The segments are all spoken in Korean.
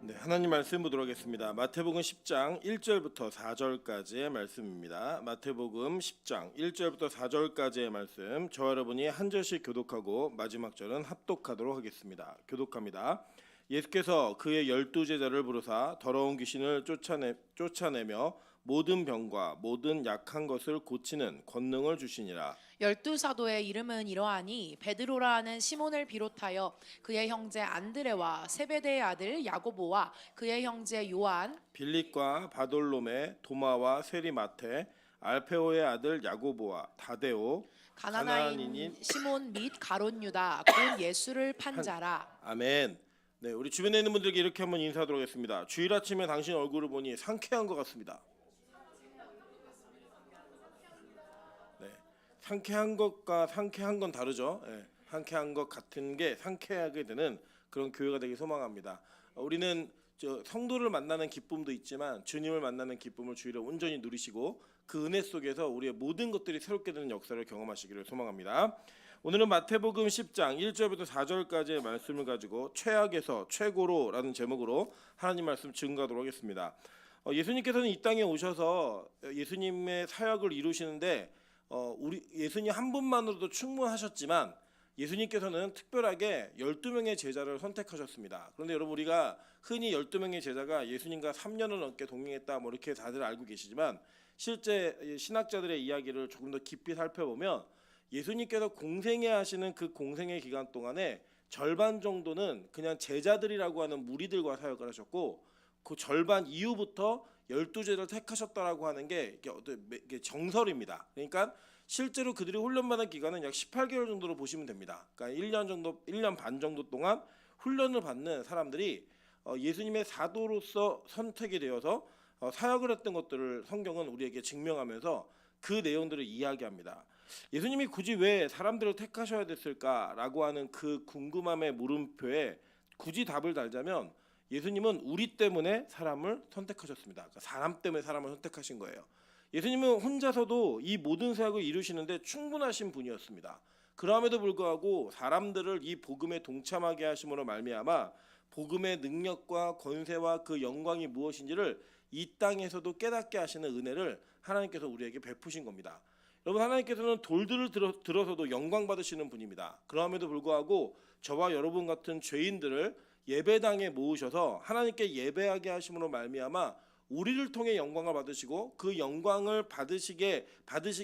네, 하나님 말씀 보도록 하겠습니다. 마태복음 10장 1절부터 4절까지의 말씀입니다. 마태복음 10장 1절부터 4절까지의 말씀, 저와 여러분이 한 절씩 교독하고 마지막 절은 합독하도록 하겠습니다. 교독합니다. 예수께서 그의 12제자를 부르사 더러운 귀신을 쫓아내며 모든 병과 모든 약한 것을 고치는 권능을 주시니라. 12사도의 이름은 이러하니 베드로라 하는 시몬을 비롯하여 그의 형제 안드레와 세베대의 아들 야고보와 그의 형제 요한, 빌립과 바돌로메, 도마와 세리마테, 알페오의 아들 야고보와 다데오, 가나나인인 시몬 및 가롯 유다 곧 예수를 판 자라. 아멘. 네, 우리 주변에 있는 분들에게 이렇게 한번 인사하도록 하겠습니다. 주일 아침에 당신 얼굴을 보니 상쾌한 것 같습니다. 네, 상쾌한 것과 상쾌한 건 다르죠. 네, 상쾌한 것 같은 게 상쾌하게 되는 그런 교회가 되길 소망합니다. 우리는 성도를 만나는 기쁨도 있지만 주님을 만나는 기쁨을 주일에 온전히 누리시고 그 은혜 속에서 우리의 모든 것들이 새롭게 되는 역사를 경험하시기를 소망합니다. 오늘은 마태복음 10장 1절부터 4절까지의 말씀을 가지고 최악에서 최고로라는 제목으로 하나님 말씀 증거하도록 하겠습니다. 예수님께서는 이 땅에 오셔서 예수님의 사역을 이루시는데 우리 예수님 한 분만으로도 충분하셨지만 예수님께서는 특별하게 12명의 제자를 선택하셨습니다. 그런데 여러분, 우리가 흔히 12명의 제자가 예수님과 3년을 넘게 동행했다 뭐 이렇게 다들 알고 계시지만 실제 신학자들의 이야기를 조금 더 깊이 살펴보면 예수님께서 공생애 하시는 그 공생애 기간 동안에 절반 정도는 그냥 제자들이라고 하는 무리들과 사역을 하셨고, 그 절반 이후부터 12제자를 택하셨다라고 하는 게 이게 정설입니다. 그러니까 실제로 그들이 훈련받은 기간은 약 18개월 정도로 보시면 됩니다. 그러니까 1년 반 정도 동안 훈련을 받는 사람들이 예수님의 사도로서 선택이 되어서 사역을 했던 것들을 성경은 우리에게 증명하면서 그 내용들을 이야기합니다. 예수님이 굳이 왜 사람들을 택하셔야 됐을까라고 하는 그 궁금함의 물음표에 굳이 답을 달자면 예수님은 우리 때문에 사람을 선택하셨습니다. 그러니까 사람 때문에 사람을 선택하신 거예요. 예수님은 혼자서도 이 모든 사역을 이루시는데 충분하신 분이었습니다. 그럼에도 불구하고 사람들을 이 복음에 동참하게 하심으로 말미암아 복음의 능력과 권세와 그 영광이 무엇인지를 이 땅에서도 깨닫게 하시는 은혜를 하나님께서 우리에게 베푸신 겁니다. 여러분, 하나님께서는 돌들을 들어서도 영광 받으시는 분입니다. 그럼에도 불구하고 저와 여러분 같은 죄인들을 예배당에 모으셔서 하나님께 예배하게 하심으로 말미암아 우리를 통해 영광을 받으시고 그 영광을 받으시게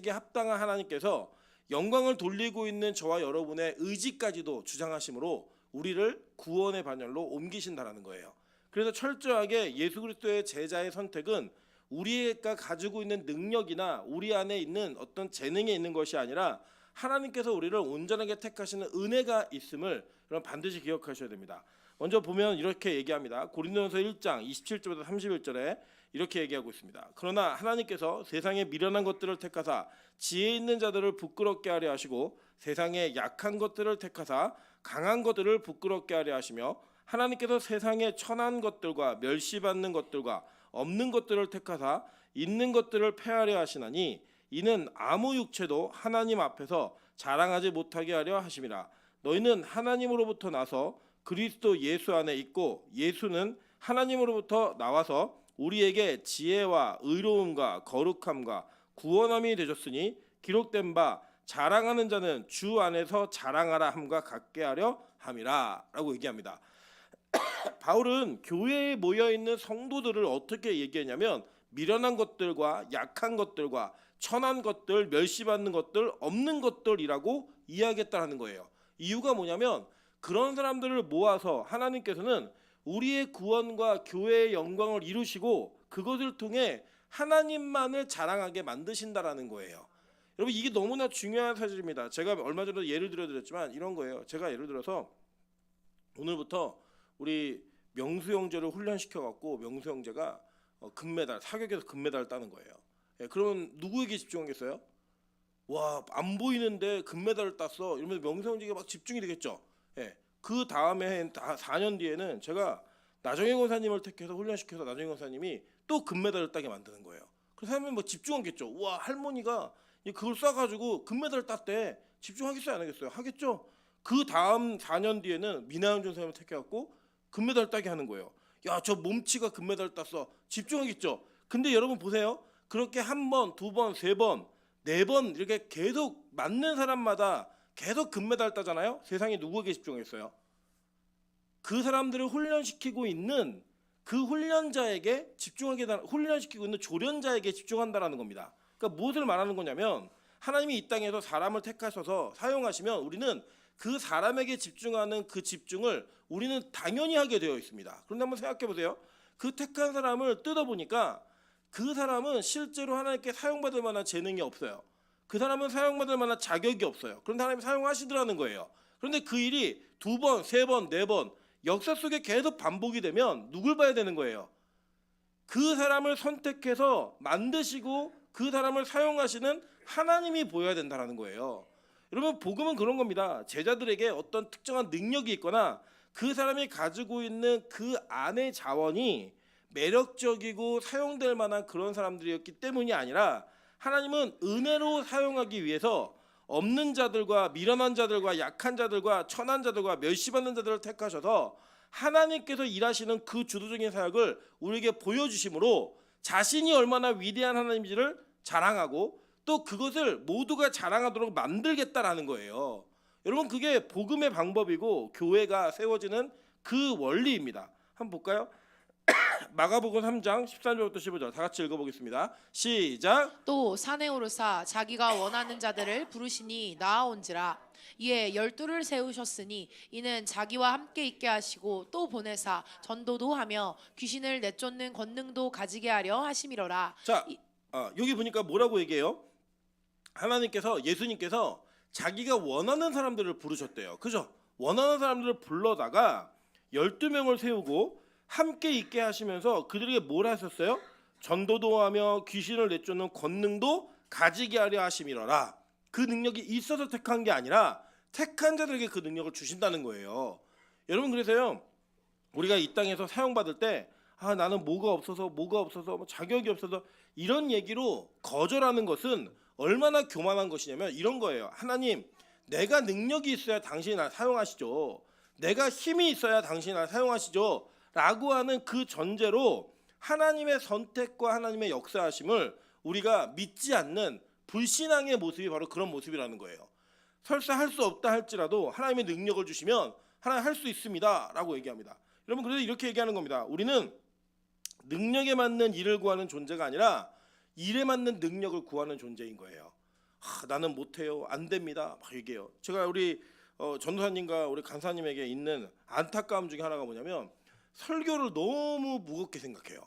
합당한 하나님께서 영광을 돌리고 있는 저와 여러분의 의지까지도 주장하심으로 우리를 구원의 반열로 옮기신다라는 거예요. 그래서 철저하게 예수 그리스도의 제자의 선택은 우리가 가지고 있는 능력이나 우리 안에 있는 어떤 재능에 있는 것이 아니라 하나님께서 우리를 온전하게 택하시는 은혜가 있음을 여러분 반드시 기억하셔야 됩니다. 먼저 보면 이렇게 얘기합니다. 고린도전서 1장 27절부터 31절에 이렇게 얘기하고 있습니다. 그러나 하나님께서 세상에 미련한 것들을 택하사 지혜 있는 자들을 부끄럽게 하려 하시고 세상에 약한 것들을 택하사 강한 것들을 부끄럽게 하려 하시며 하나님께서 세상에 천한 것들과 멸시받는 것들과 없는 것들을 택하사 있는 것들을 폐하려 하시나니 이는 아무 육체도 하나님 앞에서 자랑하지 못하게 하려 하심이라. 너희는 하나님으로부터 나서 그리스도 예수 안에 있고 예수는 하나님으로부터 나와서 우리에게 지혜와 의로움과 거룩함과 구원함이 되셨으니 기록된 바 자랑하는 자는 주 안에서 자랑하라 함과 같게 하려 함이라 라고 얘기합니다. 바울은 교회에 모여있는 성도들을 어떻게 얘기했냐면 미련한 것들과 약한 것들과 천한 것들, 멸시받는 것들, 없는 것들이라고 이야기했다는 거예요. 이유가 뭐냐면 그런 사람들을 모아서 하나님께서는 우리의 구원과 교회의 영광을 이루시고 그것을 통해 하나님만을 자랑하게 만드신다라는 거예요. 여러분, 이게 너무나 중요한 사실입니다. 제가 얼마 전에 예를 들어드렸지만 이런 거예요. 제가 예를 들어서 오늘부터 우리 명수 형제를 훈련시켜갖고 명수 형제가 금메달, 사격에서 금메달을 따는 거예요. 그러면 누구에게 집중하겠어요? 와, 안 보이는데 금메달을 땄어 이러면서 명수 형제가 막 집중이 되겠죠. 그 다음에 4년 뒤에는 제가 나정희 권사님을 택해서 훈련시켜서 나정희 권사님이 또 금메달을 따게 만드는 거예요. 그래서 사람은 뭐 집중하겠죠. 와, 할머니가 그걸 쏴가지고 금메달을 땄대. 집중하겠어요, 안 하겠어요? 하겠죠. 그 다음 4년 뒤에는 민하영 전사님을 택해갖고 금메달 따게 하는 거예요. 야, 저 몸치가 금메달 땄어. 집중하겠죠. 근데 여러분 보세요. 그렇게 한 번, 두 번, 세 번, 네 번 이렇게 계속 맞는 사람마다 계속 금메달 따잖아요. 세상에 누구에게 집중했어요? 그 사람들을 훈련시키고 있는 그 훈련자에게 훈련시키고 있는 조련자에게 집중한다라는 겁니다. 그러니까 무엇을 말하는 거냐면 하나님이 이 땅에서 사람을 택하셔서 사용하시면 우리는 그 사람에게 집중하는 그 집중을 우리는 당연히 하게 되어 있습니다. 그런데 한번 생각해 보세요. 그 택한 사람을 뜯어보니까 그 사람은 실제로 하나님께 사용받을 만한 재능이 없어요. 그 사람은 사용받을 만한 자격이 없어요. 그런데 하나님이 사용하시더라는 거예요. 그런데 그 일이 두 번, 세 번, 네 번 역사 속에 계속 반복이 되면 누굴 봐야 되는 거예요? 그 사람을 선택해서 만드시고 그 사람을 사용하시는 하나님이 보여야 된다는 거예요. 여러분 복음은 그런 겁니다. 제자들에게 어떤 특정한 능력이 있거나 그 사람이 가지고 있는 그 안의 자원이 매력적이고 사용될 만한 그런 사람들이었기 때문이 아니라 하나님은 은혜로 사용하기 위해서 없는 자들과 미련한 자들과 약한 자들과 천한 자들과 멸시받는 자들을 택하셔서 하나님께서 일하시는 그 주도적인 사역을 우리에게 보여주심으로 자신이 얼마나 위대한 하나님인지를 자랑하고 또 그것을 모두가 자랑하도록 만들겠다라는 거예요. 여러분 그게 복음의 방법이고 교회가 세워지는 그 원리입니다. 한번 볼까요? 마가복음 3장 13절부터 15절 다 같이 읽어보겠습니다. 시작. 또 산에 오르사 자기가 원하는 자들을 부르시니 나아온지라. 이에 12를 세우셨으니 이는 자기와 함께 있게 하시고 또 보내사 전도도 하며 귀신을 내쫓는 권능도 가지게 하려 하심이로라. 자, 여기 보니까 뭐라고 얘기해요? 하나님께서 예수님께서 자기가 원하는 사람들을 부르셨대요. 그죠? 원하는 사람들을 불러다가 12명을 세우고 함께 있게 하시면서 그들에게 뭘 하셨어요? 전도도 하며 귀신을 내쫓는 권능도 가지게 하려 하심이로라. 그 능력이 있어서 택한 게 아니라 택한 자들에게 그 능력을 주신다는 거예요. 여러분 그래서요 우리가 이 땅에서 사용받을 때 나는 뭐가 없어서 뭐 자격이 없어서 이런 얘기로 거절하는 것은 얼마나 교만한 것이냐면 이런 거예요. 하나님 내가 능력이 있어야 당신이 날 사용하시죠. 내가 힘이 있어야 당신이 날 사용하시죠. 라고 하는 그 전제로 하나님의 선택과 하나님의 역사하심을 우리가 믿지 않는 불신앙의 모습이 바로 그런 모습이라는 거예요. 설사 할 수 없다 할지라도 하나님의 능력을 주시면 하나님 할 수 있습니다 라고 얘기합니다. 여러분 그래서 이렇게 얘기하는 겁니다. 우리는 능력에 맞는 일을 구하는 존재가 아니라 일에 맞는 능력을 구하는 존재인 거예요. 나는 못해요, 안 됩니다 막 얘기해요. 제가 우리 전도사님과 우리 간사님에게 있는 안타까움 중에 하나가 뭐냐면 설교를 너무 무겁게 생각해요.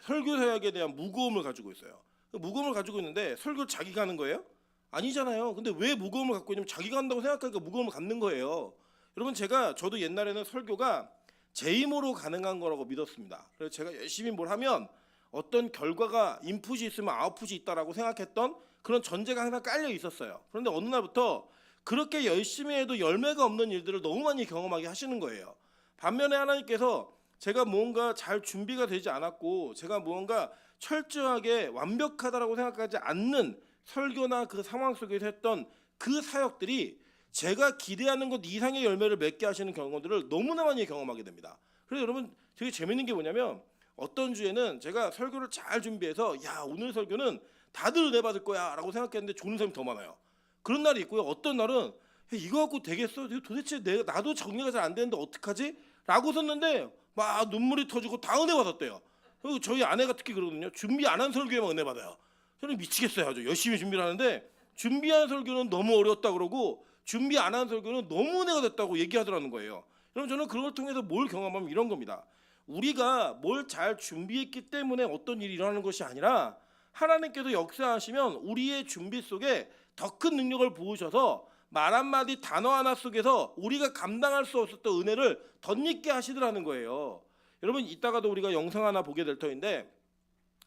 설교 사역에 대한 무거움을 가지고 있어요. 무거움을 가지고 있는데 설교를 자기가 하는 거예요? 아니잖아요. 근데 왜 무거움을 갖고 있냐면 자기가 한다고 생각하니까 무거움을 갖는 거예요. 여러분 저도 옛날에는 설교가 제 힘으로 가능한 거라고 믿었습니다. 그래서 제가 열심히 뭘 하면 어떤 결과가 인풋이 있으면 아웃풋이 있다라고 생각했던 그런 전제가 항상 깔려 있었어요. 그런데 어느 날부터 그렇게 열심히 해도 열매가 없는 일들을 너무 많이 경험하게 하시는 거예요. 반면에 하나님께서 제가 뭔가 잘 준비가 되지 않았고 제가 뭔가 철저하게 완벽하다라고 생각하지 않는 설교나 그 상황 속에서 했던 그 사역들이 제가 기대하는 것 이상의 열매를 맺게 하시는 경우들을 너무나 많이 경험하게 됩니다. 그래서 여러분 되게 재밌는 게 뭐냐면 어떤 주에는 제가 설교를 잘 준비해서 오늘 설교는 다들 은혜 받을 거야 라고 생각했는데 좋은 사람이 더 많아요. 그런 날이 있고요. 어떤 날은 이거 갖고 되겠어? 도대체 나도 정리가 잘 안 되는데 어떡하지? 라고 썼는데 막 눈물이 터지고 다 은혜 받았대요. 그리고 저희 아내가 특히 그러거든요. 준비 안 한 설교에만 은혜 받아요. 저는 미치겠어요. 아주 열심히 준비를 하는데 준비한 설교는 너무 어려웠다 그러고 준비 안 한 설교는 너무 은혜가 됐다고 얘기하더라는 거예요. 여러분 저는 그런 걸 통해서 뭘 경험하면 이런 겁니다. 우리가 뭘 잘 준비했기 때문에 어떤 일이 일어나는 것이 아니라 하나님께서 역사하시면 우리의 준비 속에 더 큰 능력을 부으셔서 말 한마디 단어 하나 속에서 우리가 감당할 수 없었던 은혜를 덧입게 하시더라는 거예요. 여러분 이따가도 우리가 영상 하나 보게 될 터인데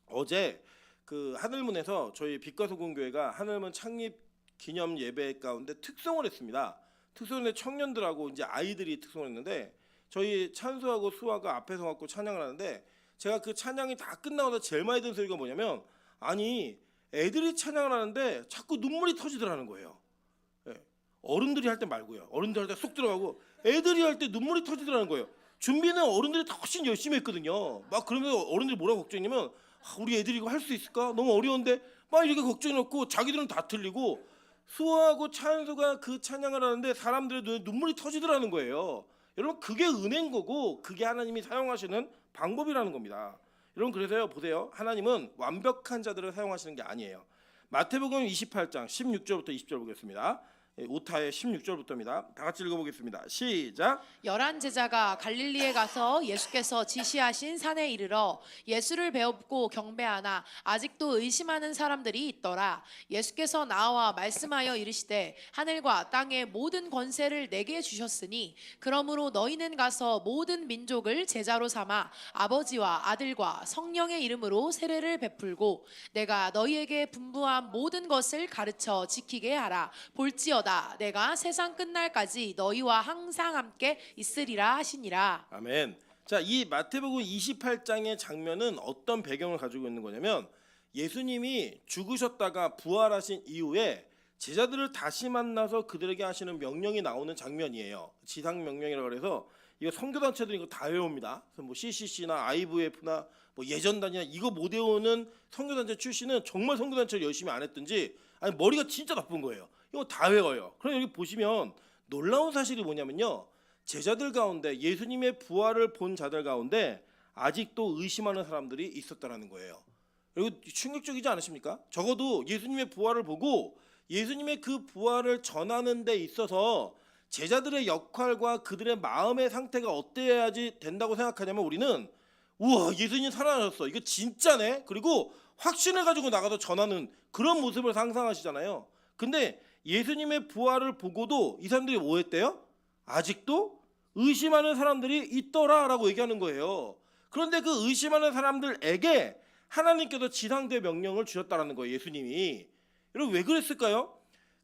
어제 그 하늘문에서 저희 빛과 소금 교회가 하늘문 창립 기념 예배 가운데 특송을 했습니다. 특송에 청년들하고 이제 아이들이 특송을 했는데 저희 찬수하고 수아가 앞에서 갖고 찬양을 하는데 제가 그 찬양이 다 끝나고 나서 제일 많이 든 소리가 뭐냐면 아니 애들이 찬양을 하는데 자꾸 눈물이 터지더라는 거예요. 어른들이 할 때 말고요. 어른들 할 때 쏙 들어가고 애들이 할 때 눈물이 터지더라는 거예요. 준비는 어른들이 더 훨씬 열심히 했거든요. 막 그러면 어른들이 뭐라고 걱정이냐면 우리 애들이 이거 할 수 있을까? 너무 어려운데 막 이렇게 걱정해놓고 자기들은 다 틀리고 수호하고 찬수가 그 찬양을 하는데 사람들의 눈에 눈물이 터지더라는 거예요. 여러분 그게 은혜인 거고 그게 하나님이 사용하시는 방법이라는 겁니다. 여러분 그래서요 보세요. 하나님은 완벽한 자들을 사용하시는 게 아니에요. 마태복음 28장 16절부터 20절 보겠습니다. 오타의 16절부터입니다. 다 같이 읽어보겠습니다. 시작. 11 제자가 갈릴리에 가서 예수께서 지시하신 산에 이르러 예수를 배웁고 경배하나 아직도 의심하는 사람들이 있더라. 예수께서 나와 말씀하여 이르시되 하늘과 땅의 모든 권세를 내게 주셨으니 그러므로 너희는 가서 모든 민족을 제자로 삼아 아버지와 아들과 성령의 이름으로 세례를 베풀고 내가 너희에게 분부한 모든 것을 가르쳐 지키게 하라. 볼지어다 내가 세상 끝날까지 너희와 항상 함께 있으리라 하시니라. 아멘. 자, 이 마태복음 28장의 장면은 어떤 배경을 가지고 있는 거냐면 예수님이 죽으셨다가 부활하신 이후에 제자들을 다시 만나서 그들에게 하시는 명령이 나오는 장면이에요. 지상 명령이라고 해서 이거 선교단체들이 이거 다 외웁니다. 그래서 뭐 CCC나 IVF나 뭐 예전단이나 이거 못 외우는 선교단체 출신은 정말 선교단체를 열심히 안 했든지 아니 머리가 진짜 나쁜 거예요. 이거 다 외워요. 그럼 여기 보시면 놀라운 사실이 뭐냐면요. 제자들 가운데 예수님의 부활을 본 자들 가운데 아직도 의심하는 사람들이 있었다라는 거예요. 이거 충격적이지 않으십니까? 적어도 예수님의 부활을 보고 예수님의 그 부활을 전하는 데 있어서 제자들의 역할과 그들의 마음의 상태가 어때야지 된다고 생각하냐면 우리는 우와 예수님 살아나셨어. 이거 진짜네. 그리고 확신해가지고 나가서 전하는 그런 모습을 상상하시잖아요. 근데 예수님의 부활을 보고도 이 사람들이 뭐 했대요? 아직도 의심하는 사람들이 있더라라고 얘기하는 거예요. 그런데 그 의심하는 사람들에게 하나님께서 지상대 명령을 주셨다라는 거예요. 예수님이. 여러분 왜 그랬을까요?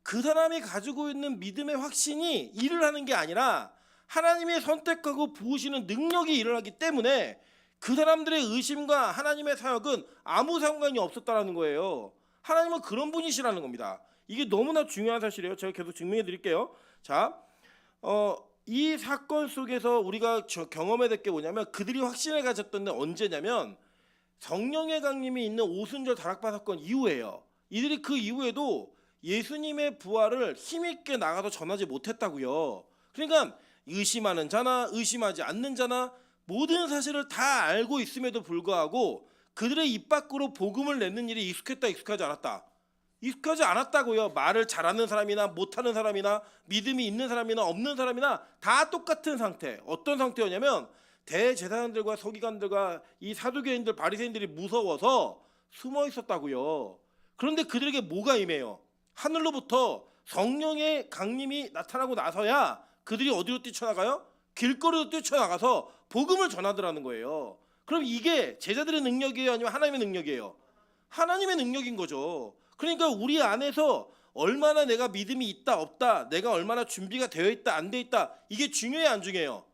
그 사람이 가지고 있는 믿음의 확신이 일을 하는 게 아니라 하나님이 선택하고 부으시는 능력이 일을 하기 때문에 그 사람들의 의심과 하나님의 사역은 아무 상관이 없었다라는 거예요. 하나님은 그런 분이시라는 겁니다. 이게 너무나 중요한 사실이에요. 제가 계속 증명해 드릴게요. 자, 이 사건 속에서 우리가 경험해야 될 게 뭐냐면 그들이 확신을 가졌던 데 언제냐면 성령의 강림이 있는 오순절 다락방 사건 이후에요. 이들이 그 이후에도 예수님의 부활을 힘있게 나가서 전하지 못했다고요. 그러니까 의심하는 자나 의심하지 않는 자나 모든 사실을 다 알고 있음에도 불구하고 그들의 입 밖으로 복음을 내는 일이 익숙했다 익숙하지 않았다. 익숙하지 않았다고요. 말을 잘하는 사람이나 못하는 사람이나 믿음이 있는 사람이나 없는 사람이나 다 똑같은 상태. 어떤 상태였냐면 대제사장들과 서기관들과 이 사두개인들 바리새인들이 무서워서 숨어 있었다고요. 그런데 그들에게 뭐가 임해요? 하늘로부터 성령의 강림이 나타나고 나서야 그들이 어디로 뛰쳐나가요? 길거리로 뛰쳐나가서 복음을 전하더라는 거예요. 그럼 이게 제자들의 능력이에요? 아니면 하나님의 능력이에요? 하나님의 능력인 거죠. 그러니까 우리 안에서 얼마나 내가 믿음이 있다 없다, 내가 얼마나 준비가 되어 있다 안 되어 있다, 이게 중요해요 안 중요해요?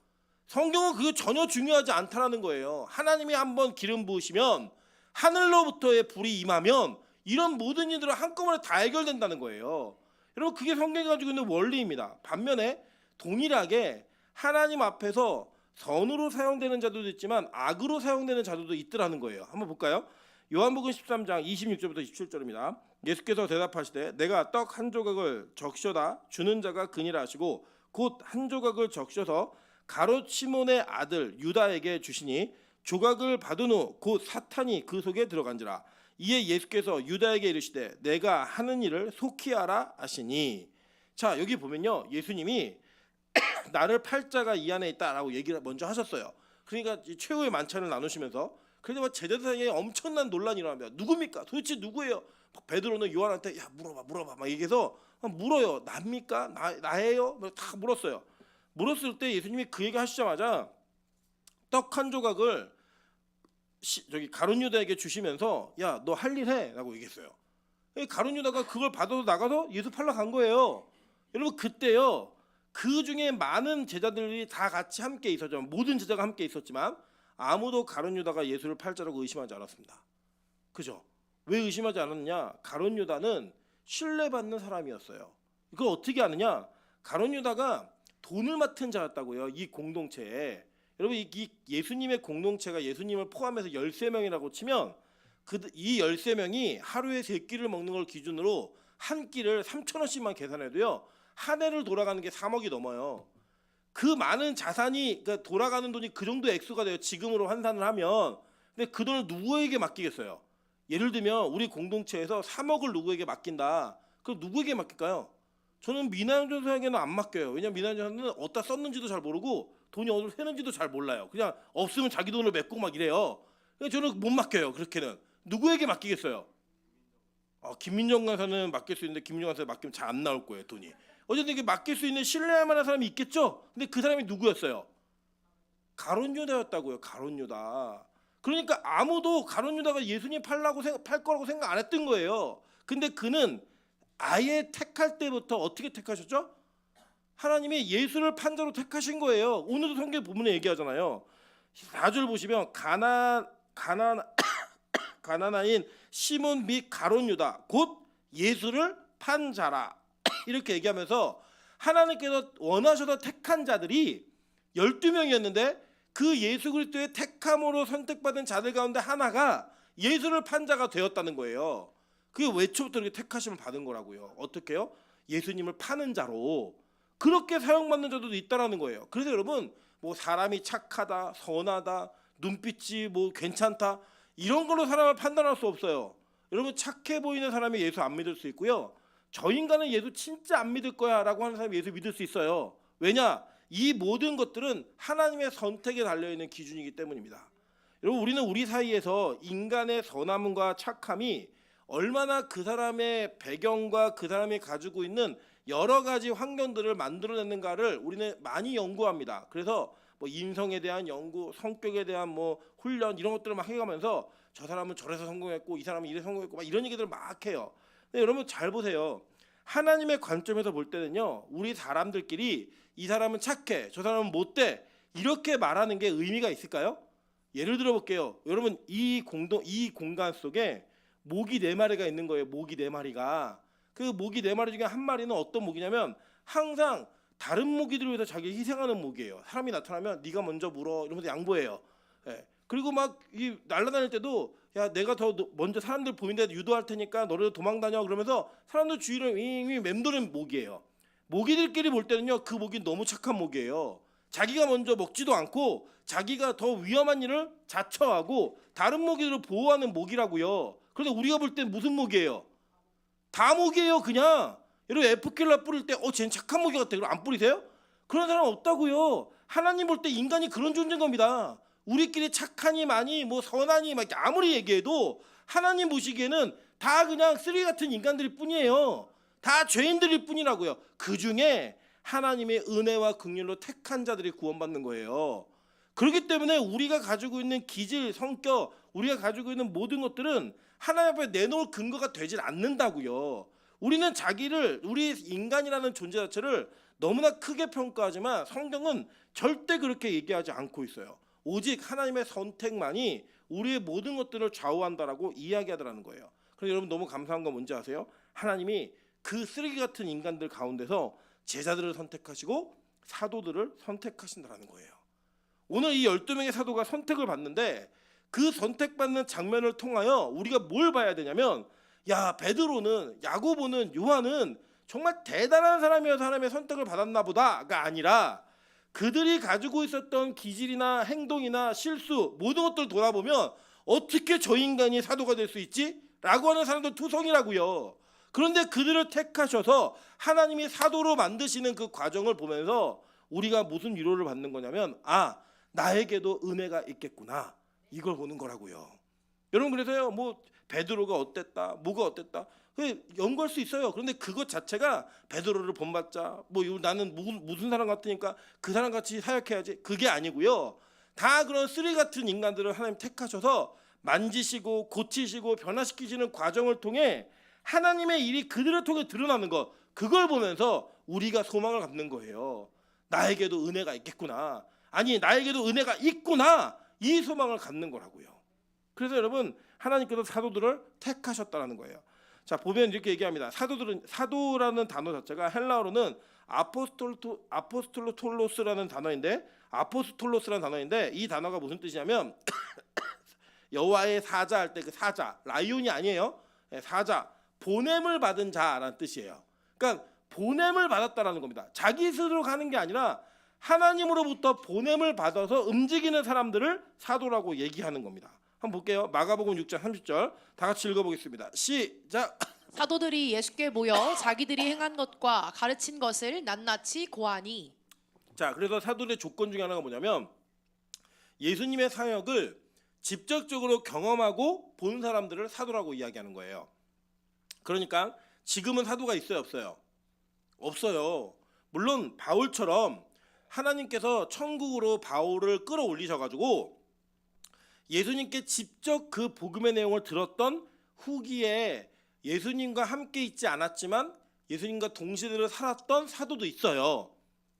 성경은 그게 전혀 중요하지 않다라는 거예요. 하나님이 한번 기름 부으시면 하늘로부터의 불이 임하면 이런 모든 일들은 한꺼번에 다 해결된다는 거예요. 여러분 그게 성경이 가지고 있는 원리입니다. 반면에 동일하게 하나님 앞에서 선으로 사용되는 자들도 있지만 악으로 사용되는 자들도 있더라는 거예요. 한번 볼까요? 요한복음 13장 26절부터 27절입니다. 예수께서 대답하시되 내가 떡 한 조각을 적셔다 주는 자가 그니라 하시고 곧 한 조각을 적셔서 가롯 시몬의 아들 유다에게 주시니 조각을 받은 후 곧 사탄이 그 속에 들어간지라. 이에 예수께서 유다에게 이르시되 내가 하는 일을 속히 하라 하시니. 자 여기 보면요 예수님이 나를 팔자가 이 안에 있다라고 얘기를 먼저 하셨어요. 그러니까 최후의 만찬을 나누시면서 그래서 제자들 사이에 엄청난 논란이 일어납니다. 누굽니까? 도대체 누구예요? 베드로는 요한한테 야 물어봐 막 얘기해서 물어요. 납니까? 나예요? 다 물었어요. 물었을 때 예수님이 그 얘기 하시자마자 떡 한 조각을 저기 가룟 유다에게 주시면서 야 너 할 일 해라고 얘기했어요. 가룟 유다가 그걸 받아서 나가서 예수 팔러 간 거예요. 여러분 그때요 그 중에 많은 제자들이 다 같이 함께 있었죠. 모든 제자가 함께 있었지만 아무도 가룟 유다가 예수를 팔 자라고 의심하지 않았습니다. 그죠? 왜 의심하지 않았느냐? 가룟 유다는 신뢰받는 사람이었어요. 이걸 어떻게 아느냐? 가룟 유다가 돈을 맡은 자였다고요. 이 공동체에. 여러분 이 예수님의 공동체가 예수님을 포함해서 13명이라고 치면 이 13명이 하루에 3끼를 먹는 걸 기준으로 한 끼를 3,000원씩만 계산해도요. 한 해를 돌아가는 게 3억이 넘어요. 그 많은 자산이 그러니까 돌아가는 돈이 그 정도 액수가 돼요. 지금으로 환산을 하면. 근데 그 돈을 누구에게 맡기겠어요? 예를 들면 우리 공동체에서 3억을 누구에게 맡긴다. 그럼 누구에게 맡길까요? 저는 미나연전사에게는 안 맡겨요. 왜냐면 미나연전사는 어디다 썼는지도 잘 모르고 돈이 어디로 새는지도 잘 몰라요. 그냥 없으면 자기 돈을 메고 막 이래요. 그러니까 저는 못 맡겨요. 그렇게는. 누구에게 맡기겠어요? 김민정 간사는 맡길 수 있는데 김민정 간사에 맡기면 잘 안 나올 거예요. 돈이. 어쨌든 이게 맡길 수 있는 신뢰할 만한 사람이 있겠죠. 근데 그 사람이 누구였어요? 가룟 유다였다고요. 가룟 유다. 그러니까 아무도 가룟 유다가 예수님 팔 거라고 생각 안 했던 거예요. 근데 그는 아예 택할 때부터 어떻게 택하셨죠? 하나님이 예수를 판자로 택하신 거예요. 오늘도 성경 본문에 얘기하잖아요. 4절 보시면 가나나인 시몬 및 가룟 유다 곧 예수를 판 자라 이렇게 얘기하면서 하나님께서 원하셔서 택한 자들이 12명이었는데 그 예수 그리스도의 택함으로 선택받은 자들 가운데 하나가 예수를 판 자가 되었다는 거예요. 그게 외초부터 이렇게 택하심을 받은 거라고요. 어떻게요? 예수님을 파는 자로 그렇게 사용받는 자들도 있다라는 거예요. 그래서 여러분 뭐 사람이 착하다, 선하다, 눈빛이 뭐 괜찮다 이런 걸로 사람을 판단할 수 없어요. 여러분 착해 보이는 사람이 예수 안 믿을 수 있고요. 저 인간은 예수 진짜 안 믿을 거야라고 하는 사람이 예수 믿을 수 있어요. 왜냐? 이 모든 것들은 하나님의 선택에 달려있는 기준이기 때문입니다. 여러분 우리는 우리 사이에서 인간의 선함과 착함이 얼마나 그 사람의 배경과 그 사람이 가지고 있는 여러 가지 환경들을 만들어내는가를 우리는 많이 연구합니다. 그래서 뭐 인성에 대한 연구, 성격에 대한 뭐 훈련 이런 것들을 막 해가면서 저 사람은 저래서 성공했고 이 사람은 이래서 성공했고 막 이런 얘기들을 막 해요. 근데 여러분 잘 보세요. 하나님의 관점에서 볼 때는요. 우리 사람들끼리 이 사람은 착해, 저 사람은 못돼 이렇게 말하는 게 의미가 있을까요? 예를 들어 볼게요. 여러분 이 공간 속에 모기 4마리가 있는 거예요. 모기 4마리가. 그 모기 4마리 중에 한 마리는 어떤 모기냐면 항상 다른 모기들을 위해서 자기 희생하는 모기예요. 사람이 나타나면 네가 먼저 물어 이러면서 양보해요. 예. 그리고 막 이 날아다닐 때도 야 내가 더 먼저 사람들 보이는 데 유도할 테니까 너네도 도망다녀 그러면서 사람들 주위를 윙윙 맴도는 모기예요. 모기들끼리 볼 때는요 그 모기는 너무 착한 모기예요. 자기가 먼저 먹지도 않고 자기가 더 위험한 일을 자처하고 다른 모기들을 보호하는 모기라고요. 그런데 우리가 볼 땐 무슨 모기예요? 다 모기예요 그냥. 여러분 에프킬라 뿌릴 때 쟤는 착한 모기 같아. 그럼 안 뿌리세요? 그런 사람 없다고요. 하나님 볼 때 인간이 그런 존재인 겁니다. 우리끼리 착하니 많이 뭐 선하니 막 아무리 얘기해도 하나님 보시기에는 다 그냥 쓰레기 같은 인간들일 뿐이에요. 다 죄인들일 뿐이라고요. 그 중에 하나님의 은혜와 긍휼로 택한 자들이 구원받는 거예요. 그렇기 때문에 우리가 가지고 있는 기질, 성격, 우리가 가지고 있는 모든 것들은 하나님 앞에 내놓을 근거가 되질 않는다고요. 우리는 우리 인간이라는 존재 자체를 너무나 크게 평가하지만 성경은 절대 그렇게 얘기하지 않고 있어요. 오직 하나님의 선택만이 우리의 모든 것들을 좌우한다라고 이야기하더라는 거예요. 그래서 여러분 너무 감사한 건 뭔지 아세요? 하나님이 그 쓰레기 같은 인간들 가운데서 제자들을 선택하시고 사도들을 선택하신다라는 거예요. 오늘 이 12명의 사도가 선택을 받는데 그 선택받는 장면을 통하여 우리가 뭘 봐야 되냐면 야 베드로는 야고보는 요한은 정말 대단한 사람이어서 하나님의 선택을 받았나 보다가 아니라 그들이 가지고 있었던 기질이나 행동이나 실수 모든 것들을 돌아보면 어떻게 저 인간이 사도가 될 수 있지? 라고 하는 사람들 투성이라고요. 그런데 그들을 택하셔서 하나님이 사도로 만드시는 그 과정을 보면서 우리가 무슨 위로를 받는 거냐면 나에게도 은혜가 있겠구나 이걸 보는 거라고요. 여러분 그래서요 뭐 베드로가 어땠다 뭐가 어땠다 연구할 수 있어요. 그런데 그것 자체가 베드로를 본받자 뭐 나는 무슨 사람 같으니까 그 사람 같이 사역해야지 그게 아니고요. 다 그런 쓰레기 같은 인간들을 하나님 택하셔서 만지시고 고치시고 변화시키시는 과정을 통해 하나님의 일이 그들을 통해 드러나는 것 그걸 보면서 우리가 소망을 갖는 거예요. 나에게도 은혜가 있겠구나. 아니 나에게도 은혜가 있구나. 이 소망을 갖는 거라고요. 그래서 여러분 하나님께서 사도들을 택하셨다라는 거예요. 자 보면 이렇게 얘기합니다. 사도라는 단어 자체가 헬라어로는 아포스톨로톨로스라는 단어인데 아포스톨로스라는 단어인데 이 단어가 무슨 뜻이냐면 여호와의 사자 할 때 그 사자, 라이온이 아니에요. 사자, 보냄을 받은 자라는 뜻이에요. 그러니까 보냄을 받았다라는 겁니다. 자기 스스로 가는 게 아니라 하나님으로부터 보냄을 받아서 움직이는 사람들을 사도라고 얘기하는 겁니다. 한번 볼게요. 마가복음 6장 30절 다 같이 읽어보겠습니다. 시작. 사도들이 예수께 모여 자기들이 행한 것과 가르친 것을 낱낱이 고하니. 자, 그래서 사도들의 조건 중에 하나가 뭐냐면 예수님의 사역을 직접적으로 경험하고 본 사람들을 사도라고 이야기하는 거예요. 그러니까 지금은 사도가 있어요, 없어요? 없어요. 물론 바울처럼 하나님께서 천국으로 바울을 끌어올리셔가지고 예수님께 직접 그 복음의 내용을 들었던 후기에 예수님과 함께 있지 않았지만 예수님과 동시대를 살았던 사도도 있어요.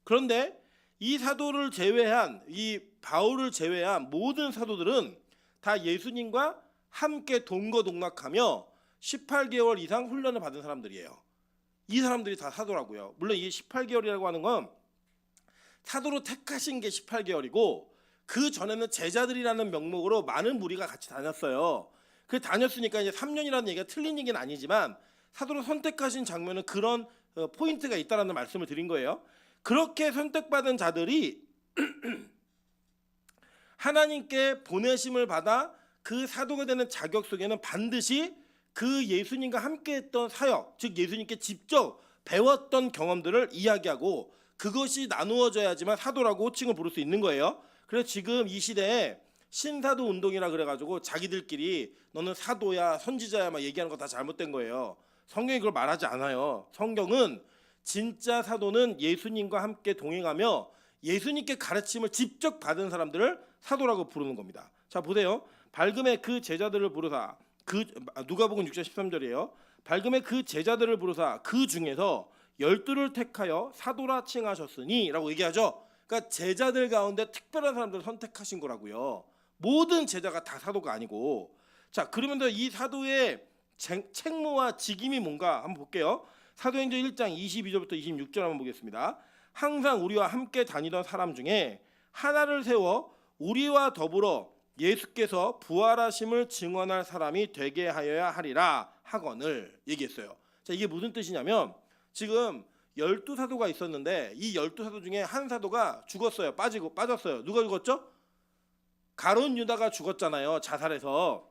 그런데 이 사도를 제외한, 이 바울을 제외한 모든 사도들은 다 예수님과 함께 동거동락하며 18개월 이상 훈련을 받은 사람들이에요. 이 사람들이 다 사도라고요. 물론 이 18개월이라고 하는 건 사도로 택하신 게 18개월이고 그 전에는 제자들이라는 명목으로 많은 무리가 같이 다녔어요. 그 다녔으니까 이제 3년이라는 얘기가 틀린 얘기는 아니지만 사도로 선택하신 장면은 그런 포인트가 있다라는 말씀을 드린 거예요. 그렇게 선택받은 자들이 하나님께 보내심을 받아 그 사도가 되는 자격 속에는 반드시 그 예수님과 함께했던 사역, 즉 예수님께 직접 배웠던 경험들을 이야기하고 그것이 나누어져야지만 사도라고 호칭을 부를 수 있는 거예요. 그래서 지금 이 시대에 신사도 운동이라 그래가지고 자기들끼리 너는 사도야 선지자야 막 얘기하는 거 다 잘못된 거예요. 성경이 그걸 말하지 않아요. 성경은 진짜 사도는 예수님과 함께 동행하며 예수님께 가르침을 직접 받은 사람들을 사도라고 부르는 겁니다. 자, 보세요. 밝음의 그 제자들을 부르사, 누가복음 6장 13절이에요. 밝음의 그 제자들을 부르사 그 중에서 12를 택하여 사도라 칭하셨으니 라고 얘기하죠. 그러니까 제자들 가운데 특별한 사람들을 선택하신 거라고요. 모든 제자가 다 사도가 아니고. 자, 그러면 이 사도의 책무와 직임이 뭔가 한번 볼게요. 사도행전 1장 22절부터 26절 한번 보겠습니다. 항상 우리와 함께 다니던 사람 중에 하나를 세워 우리와 더불어 예수께서 부활하심을 증언할 사람이 되게 하여야 하리라 하거늘 얘기했어요. 자, 이게 무슨 뜻이냐면 지금 12사도가 있었는데 이 12사도 중에 한 사도가 죽었어요. 빠졌어요. 누가 죽었죠? 가룟 유다가 죽었잖아요. 자살해서.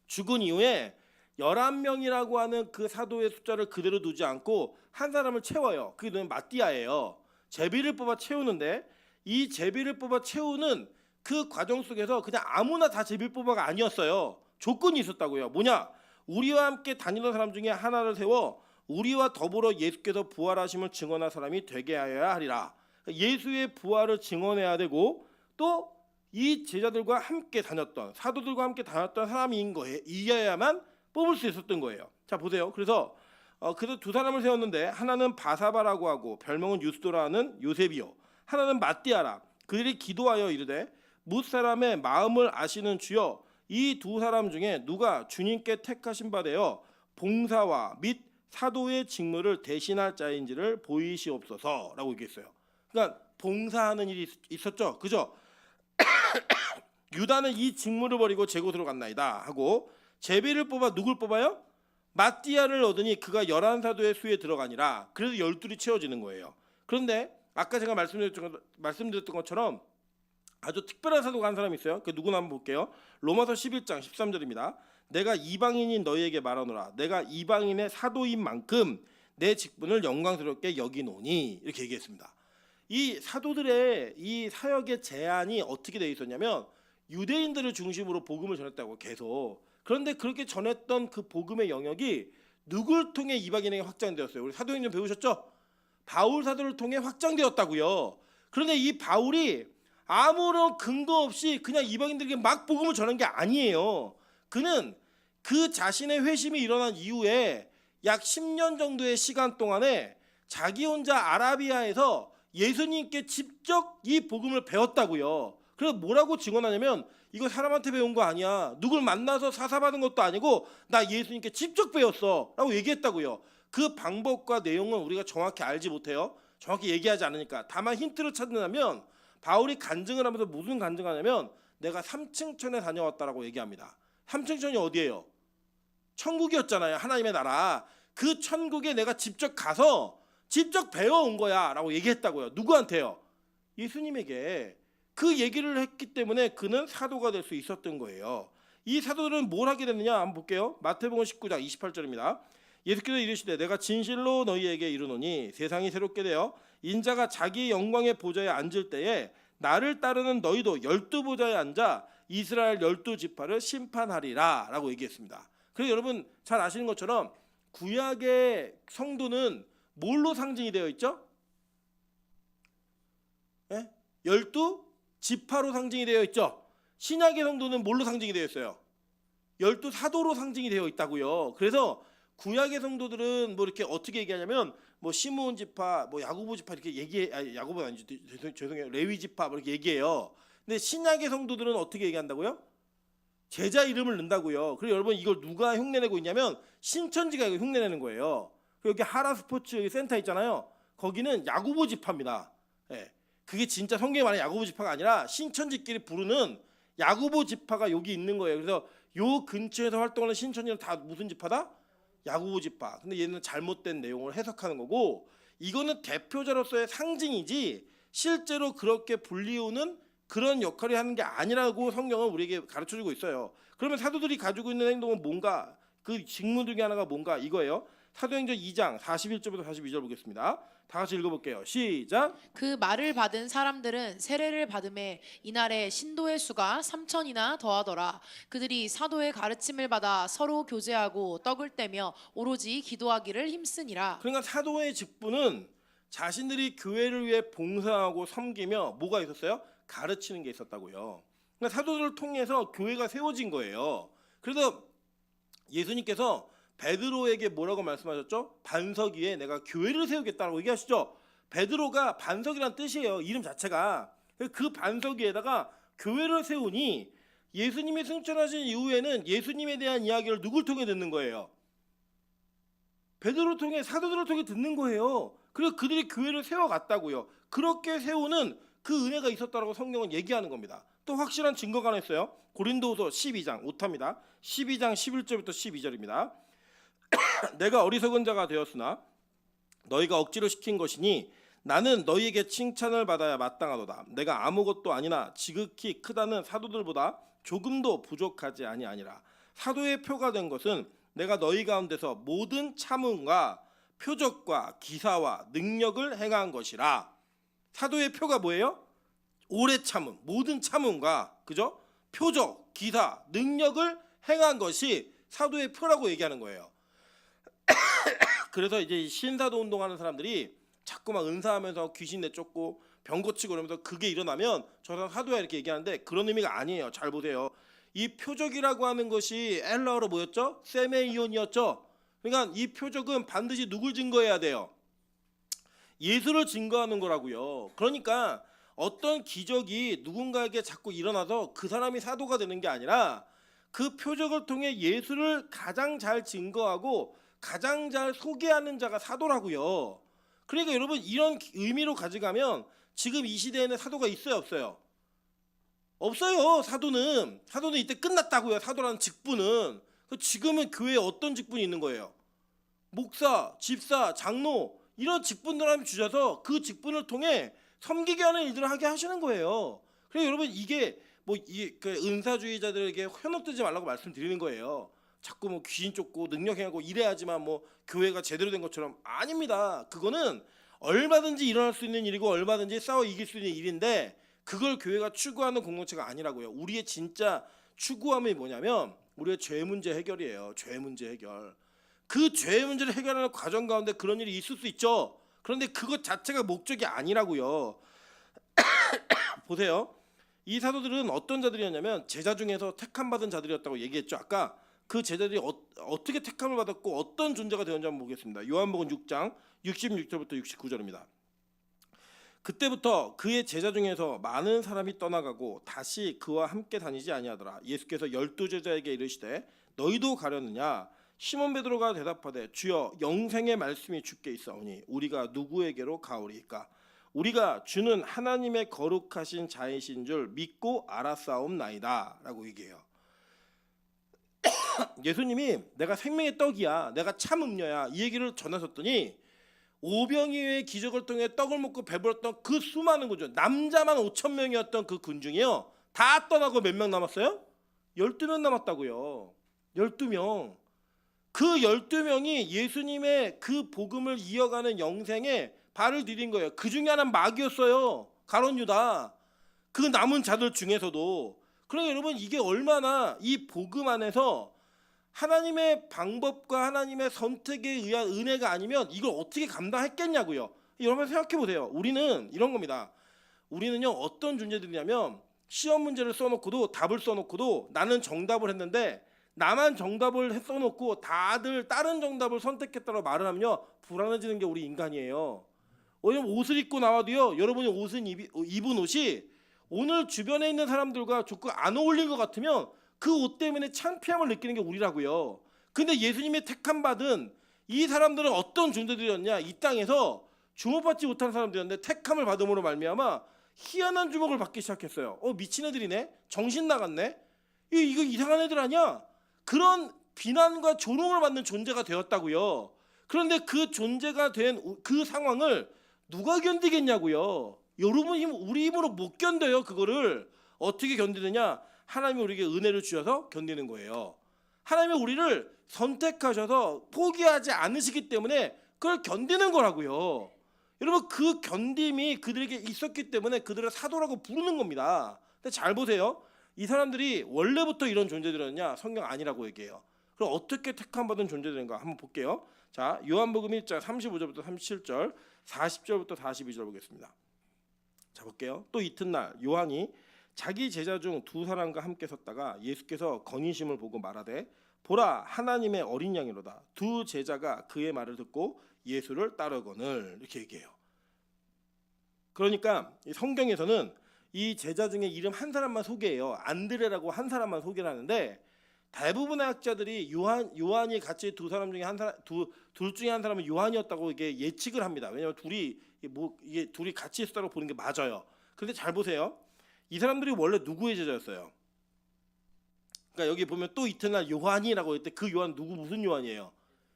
죽은 이후에 11명이라고 하는 그 사도의 숫자를 그대로 두지 않고 한 사람을 채워요. 그게 마띠아예요. 제비를 뽑아 채우는데 이 제비를 뽑아 채우는 그 과정 속에서 그냥 아무나 다 제비 뽑아가 아니었어요. 조건이 있었다고요. 뭐냐? 우리와 함께 다니던 사람 중에 하나를 세워 우리와 더불어 예수께서 부활하심을 증언할 사람이 되게 하여야 하리라. 예수의 부활을 증언해야 되고 또 이 제자들과 함께 다녔던 사도들과 함께 다녔던 사람인 거에 이어야만 뽑을 수 있었던 거예요. 자, 보세요. 그래서 두 사람을 세웠는데 하나는 바사바라고 하고 별명은 유스도라는 요셉이요, 하나는 마띠아라. 그들이 기도하여 이르되 뭇 사람의 마음을 아시는 주여 이 두 사람 중에 누가 주님께 택하신 바 되어 봉사와 및 사도의 직무를 대신할 자인지를 보이시옵소서라고 얘기했어요. 그러니까 봉사하는 일이 있었죠. 그죠? 유다는 이 직무를 버리고 제곳으로 갔나이다 하고 제비를 뽑아 누굴 뽑아요? 마띠아를 얻으니 그가 11사도의 수에 들어가니라. 그래서 12이 채워지는 거예요. 그런데 아까 제가 말씀드렸던 것처럼 아주 특별한 사도가 한 사람이 있어요. 그 누구나 한번 볼게요. 로마서 11장 13절입니다. 내가 이방인인 너희에게 말하노라. 내가 이방인의 사도인 만큼 내 직분을 영광스럽게 여기노니 이렇게 얘기했습니다. 이 사도들의 이 사역의 제한이 어떻게 되어 있었냐면 유대인들을 중심으로 복음을 전했다고 계속. 그런데 그렇게 전했던 그 복음의 영역이 누굴 통해 이방인에게 확장되었어요? 우리 사도행전 배우셨죠? 바울 사도를 통해 확장되었다고요. 그런데 이 바울이 아무런 근거 없이 그냥 이방인들에게 막 복음을 전한 게 아니에요. 그는 그 자신의 회심이 일어난 이후에 약 10년 정도의 시간 동안에 자기 혼자 아라비아에서 예수님께 직접 이 복음을 배웠다고요. 그래서 뭐라고 증언하냐면 이거 사람한테 배운 거 아니야. 누굴 만나서 사사받은 것도 아니고 나 예수님께 직접 배웠어 라고 얘기했다고요. 그 방법과 내용은 우리가 정확히 알지 못해요. 정확히 얘기하지 않으니까. 다만 힌트를 찾는다면 바울이 간증을 하면서 무슨 간증하냐면 내가 삼층천에 다녀왔다라고 얘기합니다. 삼층천이 어디예요? 천국이었잖아요. 하나님의 나라. 그 천국에 내가 직접 가서 직접 배워온 거야 라고 얘기했다고요. 누구한테요? 예수님에게. 그 얘기를 했기 때문에 그는 사도가 될 수 있었던 거예요. 이 사도들은 뭘 하게 됐느냐 한번 볼게요. 마태복음 19장 28절입니다. 예수께서 이르시되 내가 진실로 너희에게 이르노니 세상이 새롭게 되어 인자가 자기 영광의 보좌에 앉을 때에 나를 따르는 너희도 12보좌에 앉아 이스라엘 12지파를 심판하리라 라고 얘기했습니다. 그래서 여러분 잘 아시는 것처럼 구약의 성도는 뭘로 상징이 되어 있죠? 12지파로 상징이 되어 있죠. 신약의 성도는 뭘로 상징이 되어 있어요? 12사도로 상징이 되어 있다고요. 그래서 구약의 성도들은 뭐 이렇게 어떻게 얘기하냐면 뭐 시므온 지파, 뭐 야고보 지파 이렇게 야고보 아니죠. 죄송해요. 레위 지파 뭐 이렇게 얘기해요. 근데 신약의 성도들은 어떻게 얘기한다고요? 제자 이름을 넣는다고요. 그리고 여러분 이걸 누가 흉내내고 있냐면 신천지가 이거 흉내내는 거예요. 여기 하라 스포츠 센터 있잖아요. 거기는 야고보 지파입니다. 예. 그게 진짜 성경에 말하는 야고보 지파가 아니라 신천지끼리 부르는 야고보 지파가 여기 있는 거예요. 그래서 요 근처에서 활동하는 신천지는 다 무슨 지파다? 야고보 지파. 근데 얘는 잘못된 내용을 해석하는 거고 이거는 대표자로서의 상징이지 실제로 그렇게 불리우는 그런 역할을 하는 게 아니라고 성경은 우리에게 가르쳐주고 있어요. 그러면 사도들이 가지고 있는 행동은 뭔가? 그 직무 중에 하나가 뭔가? 이거예요. 사도행전 2장 41절부터 42절 보겠습니다. 다 같이 읽어볼게요. 시작. 그 말을 받은 사람들은 세례를 받음에 이날에 신도의 수가 3천이나 더하더라. 그들이 사도의 가르침을 받아 서로 교제하고 떡을 떼며 오로지 기도하기를 힘쓰니라. 그러니까 사도의 직분은 자신들이 교회를 위해 봉사하고 섬기며 뭐가 있었어요? 가르치는 게 있었다고요. 그러니까 사도들을 통해서 교회가 세워진 거예요. 그래서 예수님께서 베드로에게 뭐라고 말씀하셨죠? 반석 위에 내가 교회를 세우겠다라고 얘기하시죠. 베드로가 반석이란 뜻이에요. 이름 자체가. 그 반석 위에다가 교회를 세우니 예수님이 승천하신 이후에는 예수님에 대한 이야기를 누굴 통해 듣는 거예요? 베드로를 통해, 사도들을 통해 듣는 거예요. 그래서 그들이 교회를 세워갔다고요. 그렇게 세우는 그 은혜가 있었다라고 성경은 얘기하는 겁니다. 또 확실한 증거가 하나 있어요. 고린도후서 12장 오탑니다. 12장 11절부터 12절입니다. 내가 어리석은 자가 되었으나 너희가 억지로 시킨 것이니 나는 너희에게 칭찬을 받아야 마땅하도다. 내가 아무것도 아니나 지극히 크다는 사도들보다 조금도 부족하지 아니하니라. 사도의 표가 된 것은 내가 너희 가운데서 모든 참음과 표적과 기사와 능력을 행한 것이라. 사도의 표가 뭐예요? 오래 참음, 모든 참음과 그죠? 표적, 기사, 능력을 행한 것이 사도의 표라고 얘기하는 거예요. 그래서 이제 신사도 운동하는 사람들이 자꾸 막 은사하면서 귀신 내쫓고 병 고치고 그러면서 그게 일어나면 저 사람 사도야 이렇게 얘기하는데 그런 의미가 아니에요. 잘 보세요. 이 표적이라고 하는 것이 엘라어로 뭐였죠? 세메이온이었죠. 그러니까 이 표적은 반드시 누굴 증거해야 돼요? 예수를 증거하는 거라고요. 그러니까 어떤 기적이 누군가에게 자꾸 일어나서 그 사람이 사도가 되는 게 아니라 그 표적을 통해 예수를 가장 잘 증거하고 가장 잘 소개하는 자가 사도라고요. 그러니까 여러분 이런 의미로 가져가면 지금 이 시대에는 사도가 있어요, 없어요? 없어요. 사도는 이때 끝났다고요. 사도라는 직분은. 지금은 교회에 어떤 직분이 있는 거예요? 목사, 집사, 장로 이런 직분들 하나님 주셔서 그 직분을 통해 섬기게 하는 일들을 하게 하시는 거예요. 그래서 여러분 이게 그 은사주의자들에게 현혹되지 말라고 말씀드리는 거예요. 자꾸 뭐 귀신 쫓고 능력행하고 이래야지만 뭐 교회가 제대로 된 것처럼 아닙니다. 그거는 얼마든지 일어날 수 있는 일이고 얼마든지 싸워 이길 수 있는 일인데 그걸 교회가 추구하는 공동체가 아니라고요. 우리의 진짜 추구함이 뭐냐면 우리의 죄 문제 해결이에요. 죄 문제 해결. 그 죄 문제를 해결하는 과정 가운데 그런 일이 있을 수 있죠. 그런데 그것 자체가 목적이 아니라고요. 보세요. 이 사도들은 어떤 자들이었냐면 제자 중에서 택함 받은 자들이었다고 얘기했죠. 아까 그 제자들이 어떻게 택함을 받았고 어떤 존재가 되었는지 한번 보겠습니다. 요한복음 6장 66절부터 69절입니다. 그때부터 그의 제자 중에서 많은 사람이 떠나가고 다시 그와 함께 다니지 아니하더라. 예수께서 12제자에게 이르시되 너희도 가려느냐? 시몬 베드로가 대답하되 주여 영생의 말씀이 주께 있사오니 우리가 누구에게로 가오리이까? 우리가 주는 하나님의 거룩하신 자이신 줄 믿고 알았사옵나이다라고 얘기해요. 예수님이 내가 생명의 떡이야, 내가 참 음료야, 이 얘기를 전하셨더니 오병이어의 기적을 통해 떡을 먹고 배불렀던 그 수많은 군중, 남자만 5천 명이었던 그 군중이요, 다 떠나고 몇 명 남았어요? 12명 남았다고요. 12명. 그 12명이 예수님의 그 복음을 이어가는 영생에 발을 디딘 거예요. 그 중에 하나는 마귀였어요. 가룟 유다. 그 남은 자들 중에서도. 그러니까 여러분, 이게 얼마나 이 복음 안에서 하나님의 방법과 하나님의 선택에 의한 은혜가 아니면 이걸 어떻게 감당했겠냐고요. 여러분 생각해 보세요. 우리는 이런 겁니다. 우리는요, 어떤 존재들이냐면 시험 문제를 써놓고도 답을 써놓고도 나는 정답을 했는데 나만 정답을 써놓고 다들 다른 정답을 선택했다고 말을 하면요, 불안해지는 게 우리 인간이에요. 왜냐면 옷을 입고 나와도요, 여러분이 옷은 입은 옷이 오늘 주변에 있는 사람들과 조금 안 어울린 것 같으면 그 옷 때문에 창피함을 느끼는 게 우리라고요. 근데 예수님이 택함 받은 이 사람들은 어떤 존재들이었냐? 이 땅에서 주목받지 못한 사람들이었는데 택함을 받음으로 말미암아 희한한 주목을 받기 시작했어요. 미친 애들이네, 정신 나갔네, 이거 이상한 애들 아니야? 그런 비난과 조롱을 받는 존재가 되었다고요. 그런데 그 존재가 된 그 상황을 누가 견디겠냐고요. 여러분 힘, 우리 힘으로 못 견뎌요. 그거를 어떻게 견디느냐? 하나님이 우리에게 은혜를 주셔서 견디는 거예요. 하나님이 우리를 선택하셔서 포기하지 않으시기 때문에 그걸 견디는 거라고요. 여러분, 그 견딤이 그들에게 있었기 때문에 그들을 사도라고 부르는 겁니다. 근데 잘 보세요. 이 사람들이 원래부터 이런 존재들이었냐? 성경 아니라고 얘기해요. 그럼 어떻게 택함받은 존재들인가 한번 볼게요. 자, 요한복음 1장 35절부터 37절, 40절부터 42절 보겠습니다. 자, 볼게요. 또 이튿날 요한이 자기 제자 중 두 사람과 함께 섰다가 예수께서 건의심을 보고 말하되 보라, 하나님의 어린 양이로다. 두 제자가 그의 말을 듣고 예수를 따르거늘, 이렇게 얘기해요. 그러니까 이 성경에서는 이 제자 중에 이름 한 사람만 소개해요. 안드레라고 한 사람만 소개를 하는데 대부분의 학자들이 요한이 같이 두 사람 중에 둘 중에 한 사람은 요한이었다고 이게 예측을 합니다. 왜냐하면 이게 둘이 같이 있었다고 보는 게 맞아요. 그런데 잘 보세요. 이 사람들이 원래 누구의 제자였어요? 그러니까 여기 보면 또 이튿날 요한이라고 할 때 그 요한 무슨 요한이에요?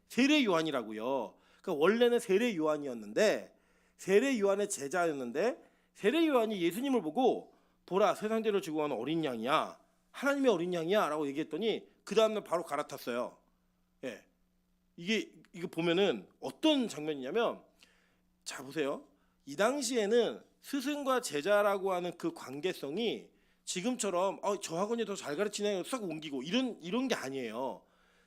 세례 요한이라고요. 그러니까 원래는 세례 요한이었는데 세례 요한의 제자였는데 세례 요한이 예수님을 보고 보라, 세상죄를 지고 가는 어린 양이야, 하나님의 어린 양이야라고 얘기했더니 그 다음날 바로 갈아탔어요. 예, 이거 보면은 어떤 장면이냐면, 자 보세요. 이 당시에는 스승과 제자라고 하는 그 관계성이 지금처럼 저 학원이 더 잘 가르치네 싹 옮기고 이런 게 아니에요.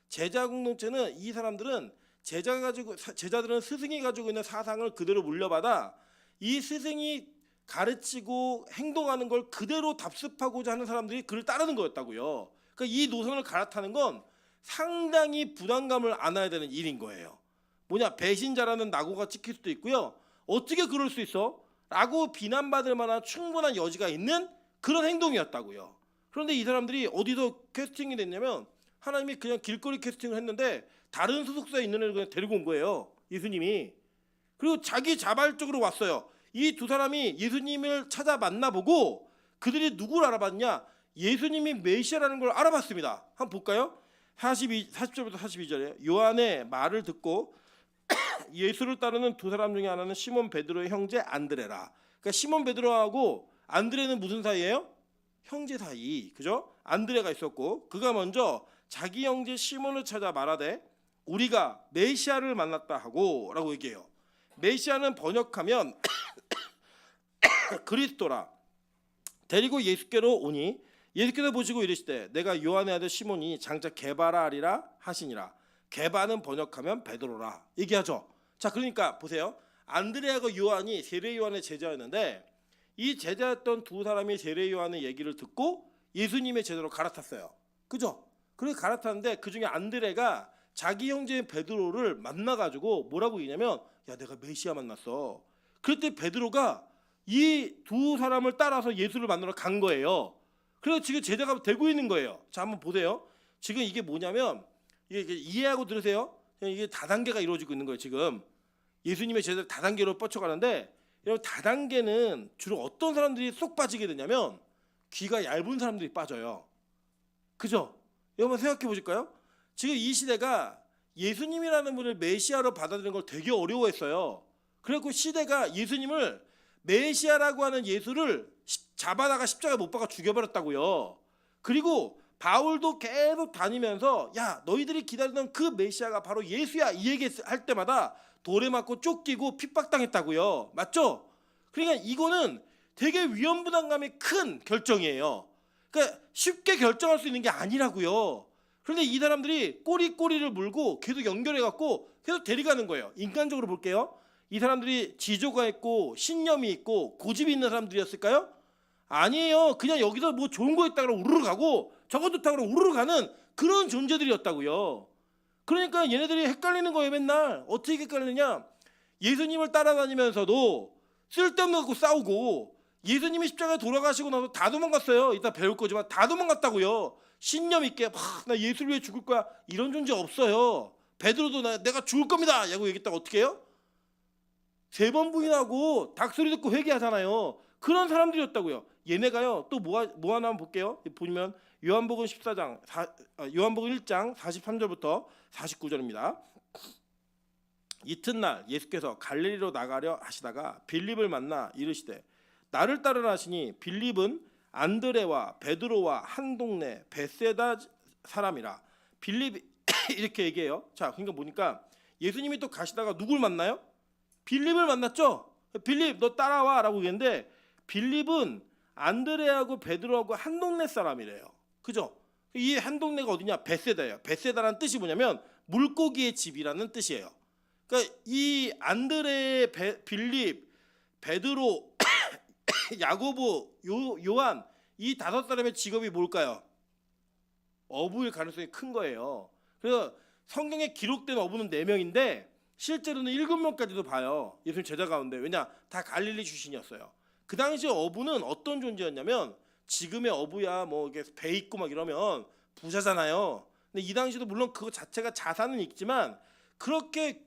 제자 공동체는 이 사람들은 제자들은 스승이 가지고 있는 사상을 그대로 물려받아 이 스승이 가르치고 행동하는 걸 그대로 답습하고자 하는 사람들이 그를 따르는 거였다고요. 그러니까 이 노선을 갈아타는 건 상당히 부담감을 안아야 되는 일인 거예요. 뭐냐, 배신자라는 낙오가 찍힐 수도 있고요. 어떻게 그럴 수 있어? 라고 비난받을 만한 충분한 여지가 있는 그런 행동이었다고요. 그런데 이 사람들이 어디서 캐스팅이 됐냐면 하나님이 그냥 길거리 캐스팅을 했는데 다른 소속사에 있는 애를 그냥 데리고 온 거예요, 예수님이. 그리고 자기 자발적으로 왔어요. 이 두 사람이 예수님을 찾아 만나보고 그들이 누구를 알아봤냐? 예수님이 메시아라는 걸 알아봤습니다. 한번 볼까요? 40절부터 42절에 요한의 말을 듣고 예수를 따르는 두 사람 중에 하나는 시몬 베드로의 형제 안드레라. 그러니까 시몬 베드로하고 안드레는 무슨 사이예요? 형제 사이. 그죠? 안드레가 있었고 그가 먼저 자기 형제 시몬을 찾아 말하되 우리가 메시아를 만났다 하고 라고 얘기해요. 메시아는 번역하면 그리스도라. 데리고 예수께로 오니 예수께서 보시고 이르시되 내가 요한의 아들 시몬이 장차 게바라 하리라 하시니라. 게바는 번역하면 베드로라 얘기하죠. 자, 그러니까 보세요. 안드레하고 요한이 세례 요한의 제자였는데 이 제자였던 두 사람이 세례 요한의 얘기를 듣고 예수님의 제자로 갈아탔어요. 그죠? 그래서 갈아탔는데 그 중에 안드레가 자기 형제인 베드로를 만나가지고 뭐라고 얘기냐면 야, 내가 메시아 만났어. 그랬더니 베드로가 이 두 사람을 따라서 예수를 만나러 간 거예요. 그래서 지금 제자가 되고 있는 거예요. 자, 한번 보세요. 지금 이게 뭐냐면 이게 이해하고 들으세요. 이게 다단계가 이루어지고 있는 거예요. 지금 예수님의 제자들 다단계로 뻗쳐가는데 여러분 다단계는 주로 어떤 사람들이 쏙 빠지게 되냐면 귀가 얇은 사람들이 빠져요. 그죠? 여러분 생각해 보실까요? 지금 이 시대가 예수님이라는 분을 메시아로 받아들이는 걸 되게 어려워했어요. 그래서 시대가 예수님을 메시아라고 하는 예수를 잡아다가 십자가에 못 박아 죽여버렸다고요. 그리고 바울도 계속 다니면서 야 너희들이 기다리던 그 메시아가 바로 예수야 이 얘기할 때마다 돌에 맞고 쫓기고 핍박당했다고요. 맞죠? 그러니까 이거는 되게 위험부담감이 큰 결정이에요. 그러니까 쉽게 결정할 수 있는 게 아니라고요. 그런데 이 사람들이 꼬리를 물고 계속 연결해갖고 계속 데려가는 거예요. 인간적으로 볼게요. 이 사람들이 지조가 있고 신념이 있고 고집이 있는 사람들이었을까요? 아니에요. 그냥 여기서 뭐 좋은 거 있다 그러면 우르르 가고 저거 좋다 그러면 우르르 가는 그런 존재들이었다고요. 그러니까 얘네들이 헷갈리는 거예요. 맨날 어떻게 헷갈리느냐, 예수님을 따라다니면서도 쓸데없는 거 갖고 싸우고 예수님이 십자가에 돌아가시고 나서 다 도망갔어요. 이따 배울 거지만 다 도망갔다고요. 신념 있게 나 예수를 위해 죽을 거야 이런 존재 없어요. 베드로도 내가 죽을 겁니다 라고 얘기했다가 어떻게 해요? 3번 부인하고 닭소리 듣고 회개하잖아요. 그런 사람들이었다고요. 얘네가요 또 뭐 하나 한번 볼게요. 보면 요한복음 14장 요한복음 1장 43절부터 49절입니다. 이튿날 예수께서 갈릴리로 나가려 하시다가 빌립을 만나 이르시되 나를 따르라 하시니 빌립은 안드레와 베드로와 한 동네 베세다 사람이라. 빌립이 이렇게 얘기해요. 자, 그러니까 보니까 예수님이 또 가시다가 누굴 만나요? 빌립을 만났죠. 빌립 너 따라와 라고 얘기했는데 빌립은 안드레하고 베드로하고 한 동네 사람이래요. 그죠? 이 한 동네가 어디냐? 베세다예요. 베세다라는 뜻이 뭐냐면 물고기의 집이라는 뜻이에요. 그러니까 이 안드레, 빌립, 베드로, 야고보, 요한 이 5사람의 직업이 뭘까요? 어부일 가능성이 큰 거예요. 그래서 성경에 기록된 어부는 4명인데 실제로는 7명까지도 봐요. 예수님 제자 가운데. 왜냐? 다 갈릴리 출신이었어요. 그 당시 어부는 어떤 존재였냐면 지금의 어부야 뭐 이게 배 있고 막 이러면 부자잖아요. 근데 이 당시도 물론 그거 자체가 자산은 있지만 그렇게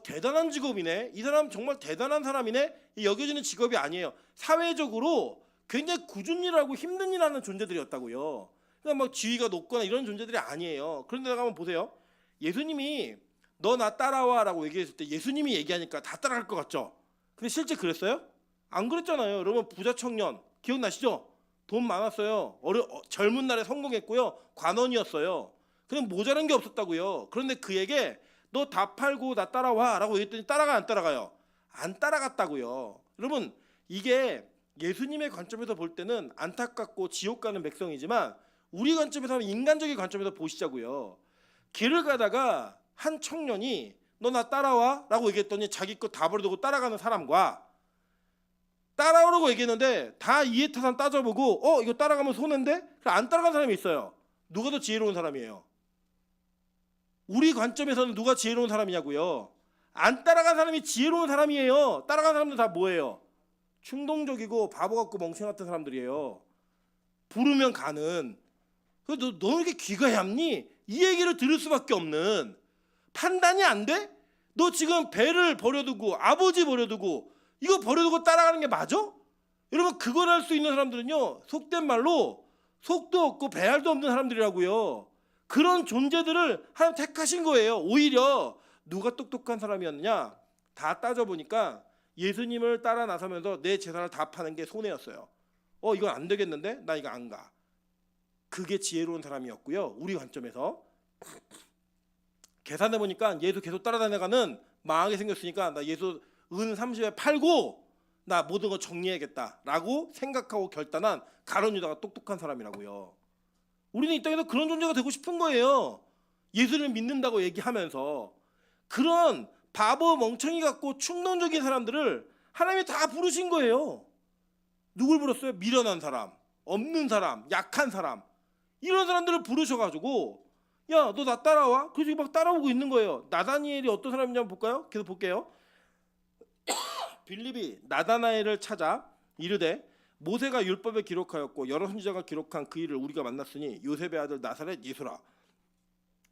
대단한 직업이네. 이 사람 정말 대단한 사람이네. 여겨지는 직업이 아니에요. 사회적으로 굉장히 굳은 일하고 힘든 일하는 존재들이었다고요. 그러니까 막 지위가 높거나 이런 존재들이 아니에요. 그런데 한번 보세요. 예수님이 너 나 따라와라고 얘기했을 때 예수님이 얘기하니까 다 따라갈 것 같죠? 근데 실제 그랬어요? 안 그랬잖아요. 여러분 부자 청년 기억나시죠? 돈 많았어요. 젊은 날에 성공했고요. 관원이었어요. 그럼 모자란 게 없었다고요. 그런데 그에게 너 다 팔고 나 따라와 라고 얘기했더니 따라가 안 따라가요? 안 따라갔다고요. 여러분 이게 예수님의 관점에서 볼 때는 안타깝고 지옥 가는 백성이지만 우리 관점에서 하면 인간적인 관점에서 보시자고요. 길을 가다가 한 청년이 너 나 따라와 라고 얘기했더니 자기 거 다 버려두고 따라가는 사람과 따라오라고 얘기했는데 다 이해타산 따져보고 이거 따라가면 손해인데? 안 따라간 사람이 있어요. 누가 더 지혜로운 사람이에요? 우리 관점에서는 누가 지혜로운 사람이냐고요. 안 따라간 사람이 지혜로운 사람이에요. 따라간 사람들 다 뭐예요? 충동적이고 바보 같고 멍청 같은 사람들이에요. 부르면 가는. 너 이렇게 귀가 얇니? 이 얘기를 들을 수밖에 없는. 판단이 안 돼? 너 지금 배를 버려두고 아버지 버려두고 이거 버려두고 따라가는 게 맞아? 여러분 그걸 할 수 있는 사람들은요 속된 말로 속도 없고 배알도 없는 사람들이라고요. 그런 존재들을 하나님 택하신 거예요. 오히려 누가 똑똑한 사람이었느냐? 다 따져보니까 예수님을 따라 나서면서 내 재산을 다 파는 게 손해였어요. 이건 안 되겠는데? 나 이거 안 가. 그게 지혜로운 사람이었고요. 우리 관점에서 계산해보니까 예수 계속 따라다녀가는 망하게 생겼으니까 나 예수 은 30에 팔고 나 모든 거 정리해야겠다 라고 생각하고 결단한 가룟 유다가 똑똑한 사람이라고요. 우리는 이 땅에서 그런 존재가 되고 싶은 거예요. 예수를 믿는다고 얘기하면서. 그런 바보 멍청이 같고 충동적인 사람들을 하나님이 다 부르신 거예요. 누굴 불렀어요? 미련한 사람, 없는 사람, 약한 사람, 이런 사람들을 부르셔가지고 야 너 나 따라와. 그래서 막 따라오고 있는 거예요. 나다니엘이 어떤 사람인지 한번 볼까요? 계속 볼게요. 빌립이 나다나엘을 찾아 이르되 모세가 율법에 기록하였고 여러 선지자가 기록한 그 일을 우리가 만났으니 요셉의 아들 나사렛 예수라.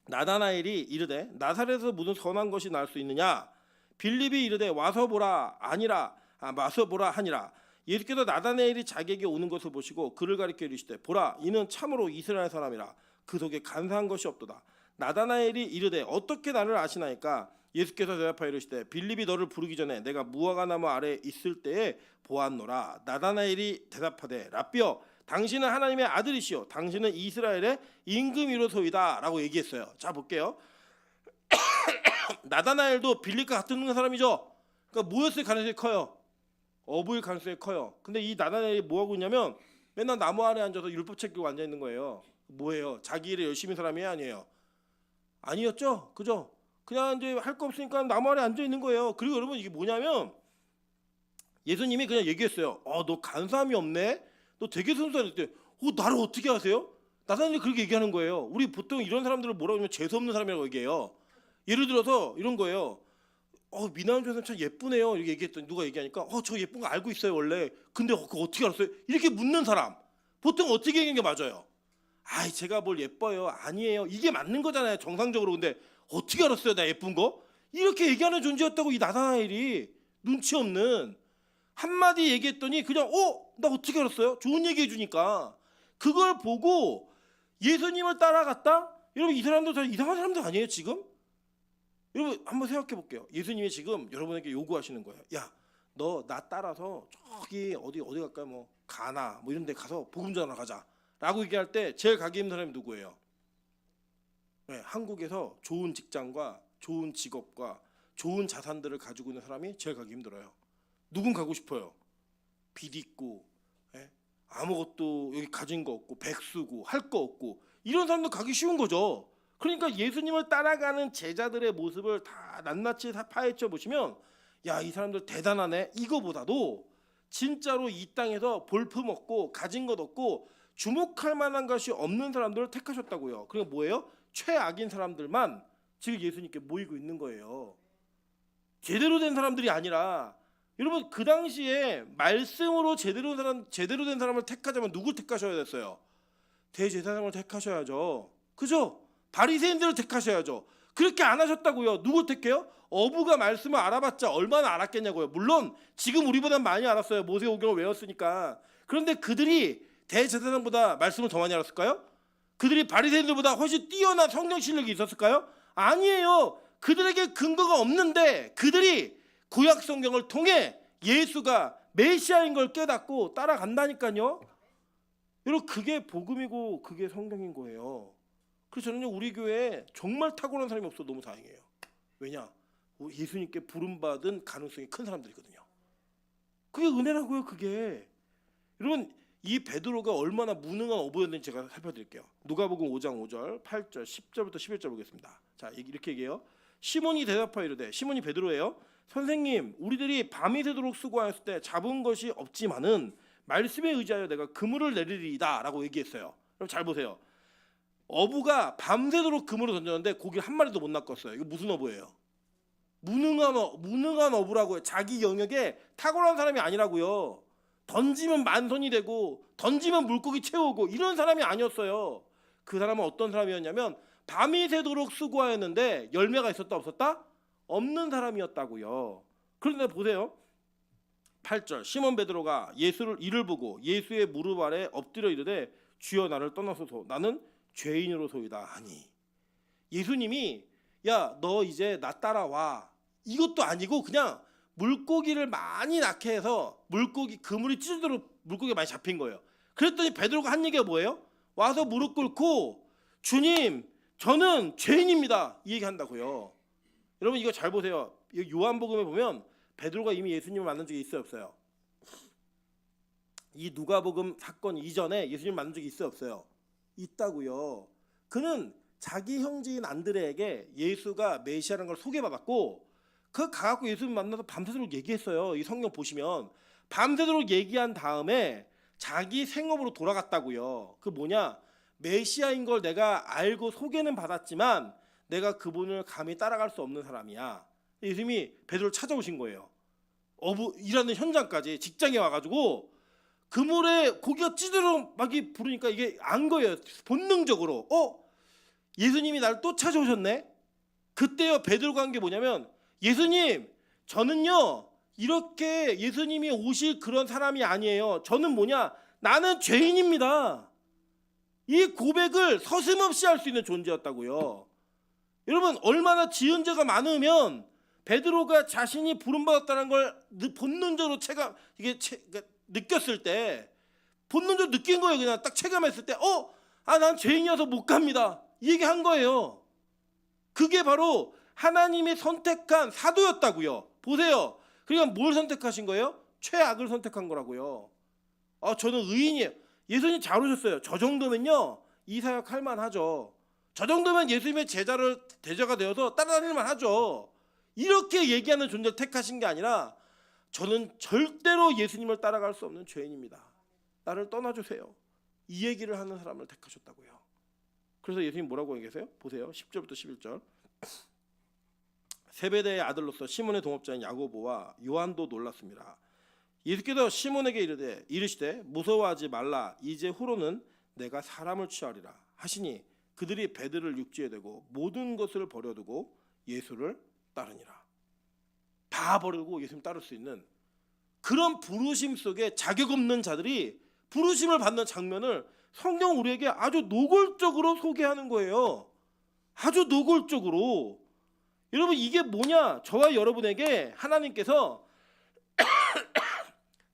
나다나엘이 이르되 나사렛에서 무슨 선한 것이 날 수 있느냐? 빌립이 이르되 와서 보라. 아니라 마서 보라 하니라. 예수께서 나다나엘이 자기에게 오는 것을 보시고 그를 가리켜 이르시되 보라 이는 참으로 이스라엘 사람이라 그 속에 간사한 것이 없도다. 나다나엘이 이르되 어떻게 나를 아시나이까? 예수께서 대답하여 이르시되 빌립이 너를 부르기 전에 내가 무화과 나무 아래 있을 때에 보았노라. 나다나엘이 대답하되 라삐여 당신은 하나님의 아들이시오 당신은 이스라엘의 임금이로소이다 라고 얘기했어요. 자 볼게요. 나다나엘도 빌립과 같은 사람이죠. 그러니까 뭐였을 가능성이 커요? 어부일 가능성이 커요. 근데 이 나다나엘이 뭐하고 있냐면 맨날 나무 아래 앉아서 율법 챙기고 앉아 있는 거예요. 뭐예요? 자기 일에 열심히 사람이 아니에요. 아니었죠? 그죠? 그냥 이제 할 거 없으니까 나무 아래 앉아 있는 거예요. 그리고 여러분 이게 뭐냐면 예수님이 그냥 얘기했어요. 너 간사함이 없네. 너 되게 순수하네. 나를 어떻게 아세요? 나다나엘이 그렇게 얘기하는 거예요. 우리 보통 이런 사람들을 뭐라고 하면 재수 없는 사람이라고 얘기해요. 예를 들어서 이런 거예요. 미나은 조선 참 예쁘네요. 이렇게 얘기했더니 누가 얘기하니까 저 예쁜 거 알고 있어요 원래. 근데 그거 어떻게 알았어요? 이렇게 묻는 사람 보통 어떻게 얘기하는 게 맞아요? 제가 뭘 예뻐요? 아니에요. 이게 맞는 거잖아요 정상적으로. 근데 어떻게 알았어요 나 예쁜 거? 이렇게 얘기하는 존재였다고 이 나다나엘이. 눈치 없는 한마디 얘기했더니 그냥 나 어떻게 알았어요? 좋은 얘기 해주니까 그걸 보고 예수님을 따라갔다? 여러분 이 사람도 다 이상한 사람들 아니에요 지금? 여러분 한번 생각해 볼게요. 예수님이 지금 여러분에게 요구하시는 거예요. 야, 너 나 따라서 저기 어디 갈까요? 뭐 가나 뭐 이런 데 가서 복음 전하러 가자라고 얘기할 때 제일 가기 힘든 사람이 누구예요? 네, 한국에서 좋은 직장과 좋은 직업과 좋은 자산들을 가지고 있는 사람이 제일 가기 힘들어요. 누군 가고 싶어요? 빚 있고 아무것도 여기 가진 거 없고 백수고 할 거 없고 이런 사람도 가기 쉬운 거죠. 그러니까 예수님을 따라가는 제자들의 모습을 다 낱낱이 다 파헤쳐 보시면 야, 이 사람들 대단하네. 이거보다도 진짜로 이 땅에서 볼품 없고 가진 것 없고 주목할 만한 것이 없는 사람들을 택하셨다고요. 그러니까 뭐예요? 최악인 사람들만 지금 예수님께 모이고 있는 거예요. 제대로 된 사람들이 아니라. 여러분 그 당시에 말씀으로 제대로 된 사람을 택하자면 누구 택하셔야 됐어요? 대제사장을 택하셔야죠. 그죠? 바리새인들을 택하셔야죠. 그렇게 안 하셨다고요. 누구 택해요? 어부가 말씀을 알아봤자 얼마나 알았겠냐고요. 물론 지금 우리보다 많이 알았어요. 모세오경을 외웠으니까. 그런데 그들이 대제사장보다 말씀을 더 많이 알았을까요? 그들이 바리새인들보다 훨씬 뛰어난 성경 실력이 있었을까요? 아니에요. 그들에게 근거가 없는데 그들이 구약 성경을 통해 예수가 메시아인 걸 깨닫고 따라간다니까요. 여러분 그게 복음이고 그게 성경인 거예요. 그래서 저는요 우리 교회에 정말 탁월한 사람이 없어서 너무 다행이에요. 왜냐? 예수님께 부름받은 가능성이 큰 사람들이거든요. 그게 은혜라고요. 그게. 여러분 이 베드로가 얼마나 무능한 어부였는지 제가 살펴드릴게요. 누가복음 5장 5절 8절 10절부터 11절 보겠습니다. 자 이렇게 얘기해요. 시몬이 대답하여 이르되 시몬이 베드로예요. 선생님 우리들이 밤이 새도록 수고하였을 때 잡은 것이 없지만은 말씀에 의지하여 내가 그물을 내리리이다 라고 얘기했어요. 그럼 잘 보세요. 어부가 밤새도록 그물을 던졌는데 고기 한 마리도 못 낚았어요. 이거 무슨 어부예요? 무능한 어부라고요. 자기 영역에 탁월한 사람이 아니라고요. 던지면 만선이 되고 던지면 물고기 채우고 이런 사람이 아니었어요. 그 사람은 어떤 사람이었냐면 밤이 새도록 수고하였는데 열매가 있었다 없었다? 없는 사람이었다고요. 그런데 보세요. 8절 시몬 베드로가 예수를 이를 보고 예수의 무릎 아래 엎드려 이르되 주여 나를 떠나소서 나는 죄인으로소이다 하니. 예수님이 야 너 이제 나 따라와 이것도 아니고 그냥 물고기를 많이 낳게 해서 그물이 찢어도록 물고기가 많이 잡힌 거예요. 그랬더니 베드로가 한 얘기가 뭐예요? 와서 무릎 꿇고 주님 저는 죄인입니다 이 얘기한다고요. 여러분 이거 잘 보세요. 요한복음에 보면 베드로가 이미 예수님을 만난 적이 있어요 없어요? 이 누가복음 사건 이전에 예수님을 만난 적이 있어요 없어요? 있다고요. 그는 자기 형제인 안드레에게 예수가 메시아라는 걸 소개받았고 그 가갖고 예수님 만나서 밤새도록 얘기했어요. 이 성경 보시면 밤새도록 얘기한 다음에 자기 생업으로 돌아갔다고요. 그 뭐냐? 메시아인 걸 내가 알고 소개는 받았지만 내가 그분을 감히 따라갈 수 없는 사람이야. 예수님이 베드로를 찾아오신 거예요. 어부 일하는 현장까지 직장에 와가지고 그물에 고기가 찌르륵 막 부르니까 이게 안 거예요. 본능적으로 예수님이 나를 또 찾아오셨네. 그때요 베드로가 한 게 뭐냐면 예수님 저는요 이렇게 예수님이 오실 그런 사람이 아니에요. 저는 뭐냐? 나는 죄인입니다. 이 고백을 서슴없이 할 수 있는 존재였다고요. 여러분, 얼마나 지은 죄가 많으면 베드로가 자신이 부름받았다는 걸 본능적으로 그러니까 느꼈을 때, 본능적으로 느낀 거예요. 그냥 딱 체감했을 때, 난 죄인이어서 못 갑니다. 이 얘기한 거예요. 그게 바로 하나님이 선택한 사도였다고요. 보세요. 그러니까 뭘 선택하신 거예요? 최악을 선택한 거라고요. 저는 의인이에요. 예수님 잘 오셨어요. 저 정도면요, 이 사역 할 만하죠. 저 정도면 예수님의 제자가 되어서 따라다닐 만하죠. 이렇게 얘기하는 존재를 택하신 게 아니라, 저는 절대로 예수님을 따라갈 수 없는 죄인입니다. 나를 떠나주세요. 이 얘기를 하는 사람을 택하셨다고요. 그래서 예수님 뭐라고 얘기하세요? 보세요. 10절부터 11절. 세베대의 아들로서 시몬의 동업자인 야고보와 요한도 놀랐습니다. 예수께서 시몬에게 이르시되 무서워하지 말라. 이제 후로는 내가 사람을 취하리라 하시니 그들이 배들을 육지에 대고 모든 것을 버려두고 예수를 따르니라. 다 버리고 예수님 따를 수 있는 그런 부르심 속에 자격 없는 자들이 부르심을 받는 장면을 성경 우리에게 아주 노골적으로 소개하는 거예요. 아주 노골적으로. 여러분, 이게 뭐냐? 저와 여러분에게 하나님께서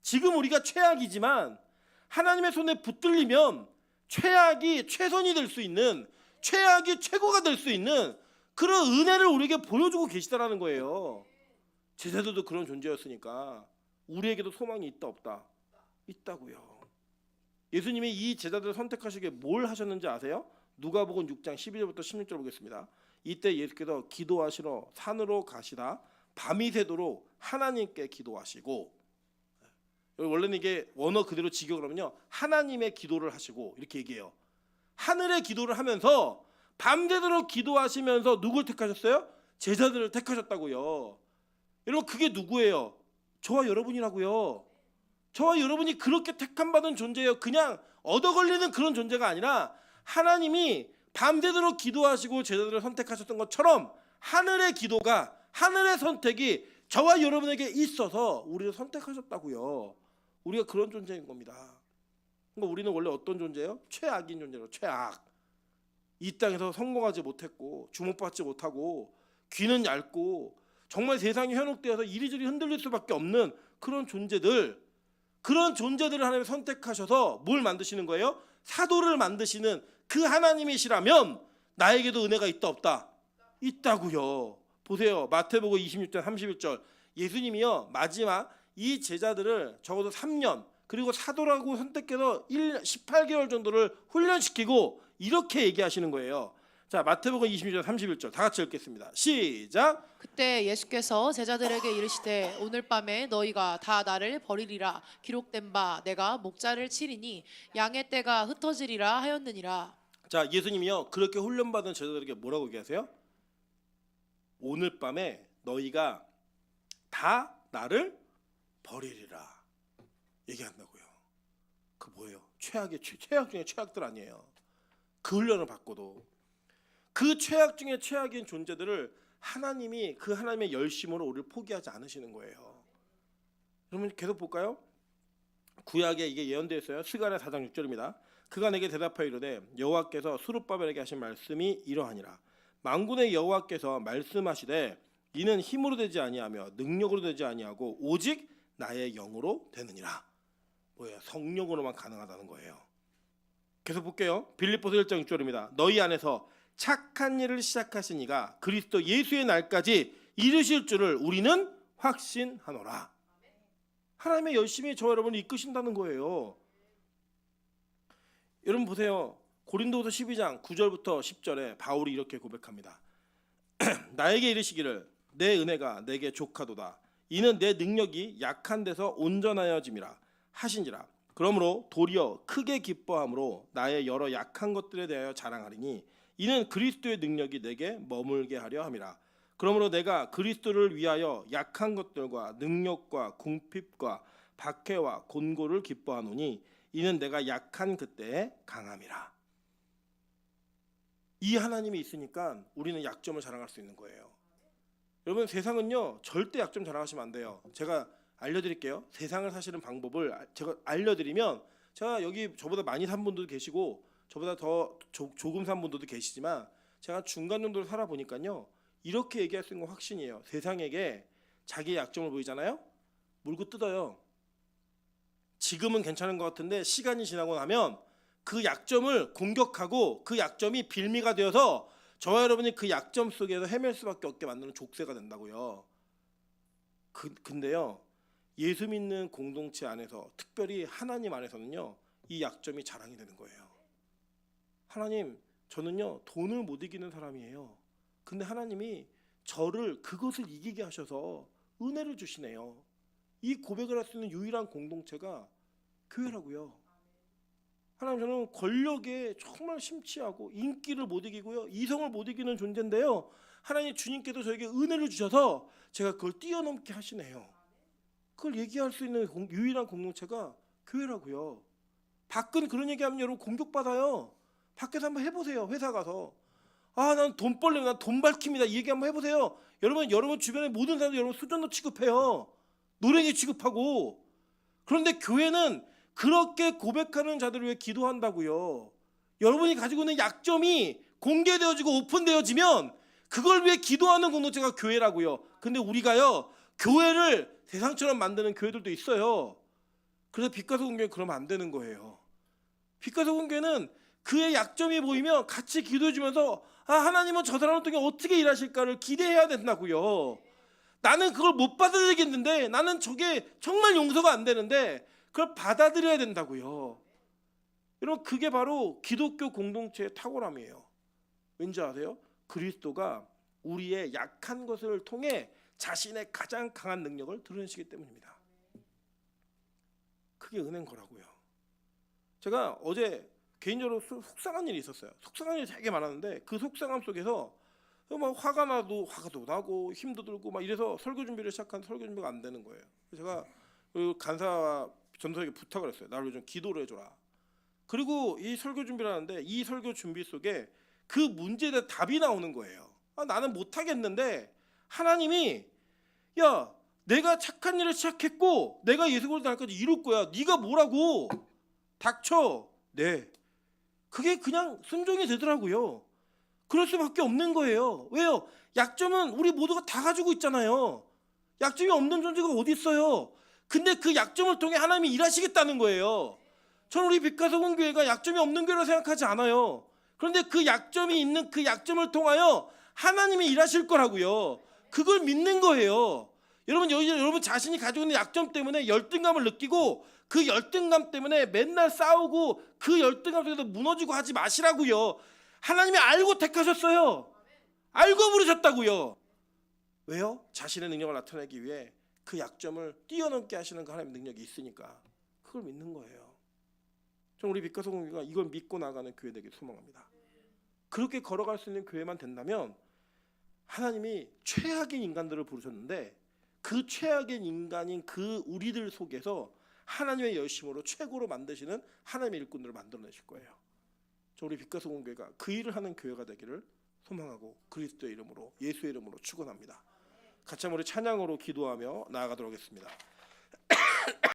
지금 우리가 최악이지만 하나님의 손에 붙들리면 최악이 최선이 될 수 있는, 최악이 최고가 될 수 있는 그런 은혜를 우리에게 보여주고 계시다라는 거예요. 제자들도 그런 존재였으니까 우리에게도 소망이 있다 없다? 있다고요. 예수님이 이 제자들을 선택하시기에 뭘 하셨는지 아세요? 누가복음 6장 12절부터 16절 보겠습니다. 이때 예수께서 기도하시러 산으로 가시다 밤이 새도록 하나님께 기도하시고, 원래는 이게 원어 그대로 직역을 하면요, 하나님의 기도를 하시고 이렇게 얘기해요. 하늘의 기도를 하면서 밤새도록 기도하시면서 누굴 택하셨어요? 제자들을 택하셨다고요. 여러분, 그게 누구예요? 저와 여러분이라고요. 저와 여러분이 그렇게 택함받은 존재예요. 그냥 얻어 걸리는 그런 존재가 아니라 하나님이 밤새도록 기도하시고 제자들을 선택하셨던 것처럼 하늘의 기도가, 하늘의 선택이 저와 여러분에게 있어서 우리를 선택하셨다고요. 우리가 그런 존재인 겁니다. 그러니까 우리는 원래 어떤 존재예요? 최악인 존재로. 최악. 이 땅에서 성공하지 못했고 주목받지 못하고 귀는 얇고 정말 세상에 현혹되어서 이리저리 흔들릴 수밖에 없는 그런 존재들, 그런 존재들을 하나님이 선택하셔서 뭘 만드시는 거예요? 사도를 만드시는 그 하나님이시라면 나에게도 은혜가 있다 없다? 있다고요. 보세요. 마태복음 26장 31절. 예수님이요, 마지막 이 제자들을 적어도 3년, 그리고 사도라고 선택해서 18개월 정도를 훈련시키고 이렇게 얘기하시는 거예요. 자, 마태복음 26장 31절 다 같이 읽겠습니다. 시작. 그때 예수께서 제자들에게 이르시되 오늘 밤에 너희가 다 나를 버리리라. 기록된 바 내가 목자를 치리니 양의 떼가 흩어지리라 하였느니라. 자, 예수님이요, 그렇게 훈련받은 제자들에게 뭐라고 얘기하세요? 오늘 밤에 너희가 다 나를 버리리라 얘기한다고요. 그 뭐예요? 최악 중에 최악들 아니에요. 그 훈련을 받고도 그 최악 중에 최악인 존재들을 하나님이 그 하나님의 열심으로 우리를 포기하지 않으시는 거예요. 그러면 계속 볼까요? 구약에 이게 예언되어 있어요. 스가랴 4장 6절입니다. 그가 내게 대답하여 이르되 여호와께서 스룹바벨에게 하신 말씀이 이러하니라. 만군의 여호와께서 말씀하시되 이는 힘으로 되지 아니하며 능력으로 되지 아니하고 오직 나의 영으로 되느니라. 뭐예요? 성령으로만 가능하다는 거예요. 계속 볼게요. 빌립보서 1장 6절입니다. 너희 안에서 착한 일을 시작하신 이가 그리스도 예수의 날까지 이르실 줄을 우리는 확신하노라. 하나님의 열심히 저 여러분을 이끄신다는 거예요. 여러분 보세요. 고린도후서 12장 9절부터 10절에 바울이 이렇게 고백합니다. 나에게 이르시기를 내 은혜가 내게 족하도다. 이는 내 능력이 약한 데서 온전하여짐이라 하신지라. 그러므로 도리어 크게 기뻐함으로 나의 여러 약한 것들에 대하여 자랑하리니 이는 그리스도의 능력이 내게 머물게 하려 함이라. 그러므로 내가 그리스도를 위하여 약한 것들과 능력과 궁핍과 박해와 곤고를 기뻐하노니 이는 내가 약한 그때에 강함이라. 이 하나님이 있으니까 우리는 약점을 자랑할 수 있는 거예요. 여러분 세상은요 절대 약점 자랑하시면 안 돼요. 제가 알려드릴게요. 세상을 사시는 방법을 제가 알려드리면, 제가 여기 저보다 많이 산 분들도 계시고 저보다 더 조금 산 분들도 계시지만 제가 중간 정도로 살아보니까요 이렇게 얘기할 수 있는 건 확신이에요. 세상에게 자기의 약점을 보이잖아요. 물고 뜯어요. 지금은 괜찮은 것 같은데 시간이 지나고 나면 그 약점을 공격하고 그 약점이 빌미가 되어서 저와 여러분이 그 약점 속에서 헤맬 수밖에 없게 만드는 족쇄가 된다고요. 근데요 예수 믿는 공동체 안에서, 특별히 하나님 안에서는요 이 약점이 자랑이 되는 거예요. 하나님, 저는요 돈을 못 이기는 사람이에요. 근데 하나님이 저를 그것을 이기게 하셔서 은혜를 주시네요. 이 고백을 할 수 있는 유일한 공동체가 교회라고요. 하나님, 저는 권력에 정말 심취하고 인기를 못 이기고요 이성을 못 이기는 존재인데요, 하나님 주님께서 저에게 은혜를 주셔서 제가 그걸 뛰어넘게 하시네요. 그걸 얘기할 수 있는 유일한 공동체가 교회라고요. 밖은 그런 얘기하면 여러분 공격받아요. 밖에서 한번 해보세요. 회사 가서 난 돈 벌려면 난 돈 밝힙니다 이 얘기 한번 해보세요. 여러분 주변에 모든 사람들 여러분 수전도 취급해요. 노랭이 취급하고. 그런데 교회는 그렇게 고백하는 자들을 위해 기도한다고요. 여러분이 가지고 있는 약점이 공개되어지고 오픈되어지면 그걸 위해 기도하는 공동체가 교회라고요. 근데 우리가요 교회를 세상처럼 만드는 교회들도 있어요. 그래서 빛과 소금 교회 그러면 안 되는 거예요. 빛과 소금 교회는 그의 약점이 보이면 같이 기도해 주면서 하나님은 저 사람을 통해 어떻게 일하실까를 기대해야 된다고요. 나는 그걸 못 받아들이겠는데, 나는 저게 정말 용서가 안 되는데 그걸 받아들여야 된다고요. 여러분 그게 바로 기독교 공동체의 탁월함이에요. 왠지 아세요? 그리스도가 우리의 약한 것을 통해 자신의 가장 강한 능력을 드러내시기 때문입니다. 그게 은혜인 거라고요. 제가 어제 개인적으로 속상한 일이 있었어요. 속상한 일이 되게 많았는데 그 속상함 속에서 막 화가 나고 힘도 들고 막 이래서 설교 준비를 시작한 설교 준비가 안 되는 거예요. 제가 그 간사와 전도사에게 부탁을 했어요. 나를 좀 기도를 해줘라. 그리고 이 설교 준비를 하는데 이 설교 준비 속에 그 문제에 대한 답이 나오는 거예요. 나는 못하겠는데 하나님이 야 내가 착한 일을 시작했고 내가 예수를 날까지 이룰 거야. 네가 뭐라고. 닥쳐. 네. 그게 그냥 순종이 되더라고요. 그럴 수밖에 없는 거예요. 왜요? 약점은 우리 모두가 다 가지고 있잖아요. 약점이 없는 존재가 어디 있어요? 근데 그 약점을 통해 하나님이 일하시겠다는 거예요. 저는 우리 빛과 소금 교회가 약점이 없는 교회라고 생각하지 않아요. 그런데 그 약점이 있는 그 약점을 통하여 하나님이 일하실 거라고요. 그걸 믿는 거예요. 여러분 자신이 가지고 있는 약점 때문에 열등감을 느끼고 그 열등감 때문에 맨날 싸우고 그 열등감 속에서 무너지고 하지 마시라고요. 하나님이 알고 택하셨어요. 알고 부르셨다고요. 왜요? 자신의 능력을 나타내기 위해 그 약점을 뛰어넘게 하시는 그 하나님의 능력이 있으니까 그걸 믿는 거예요. 저는 우리 빛과 소금 교회가 이걸 믿고 나가는 교회 되길 소망합니다. 그렇게 걸어갈 수 있는 교회만 된다면 하나님이 최악인 인간들을 부르셨는데 그 최악인 인간인 그 우리들 속에서 하나님의 열심으로 최고로 만드시는 하나님의 일꾼들을 만들어내실 거예요. 저 우리 빛과 소금 교회가 그 일을 하는 교회가 되기를 소망하고 그리스도의 이름으로 예수의 이름으로 축원합니다. 같이 한번 우리 찬양으로 기도하며 나아가도록 하겠습니다.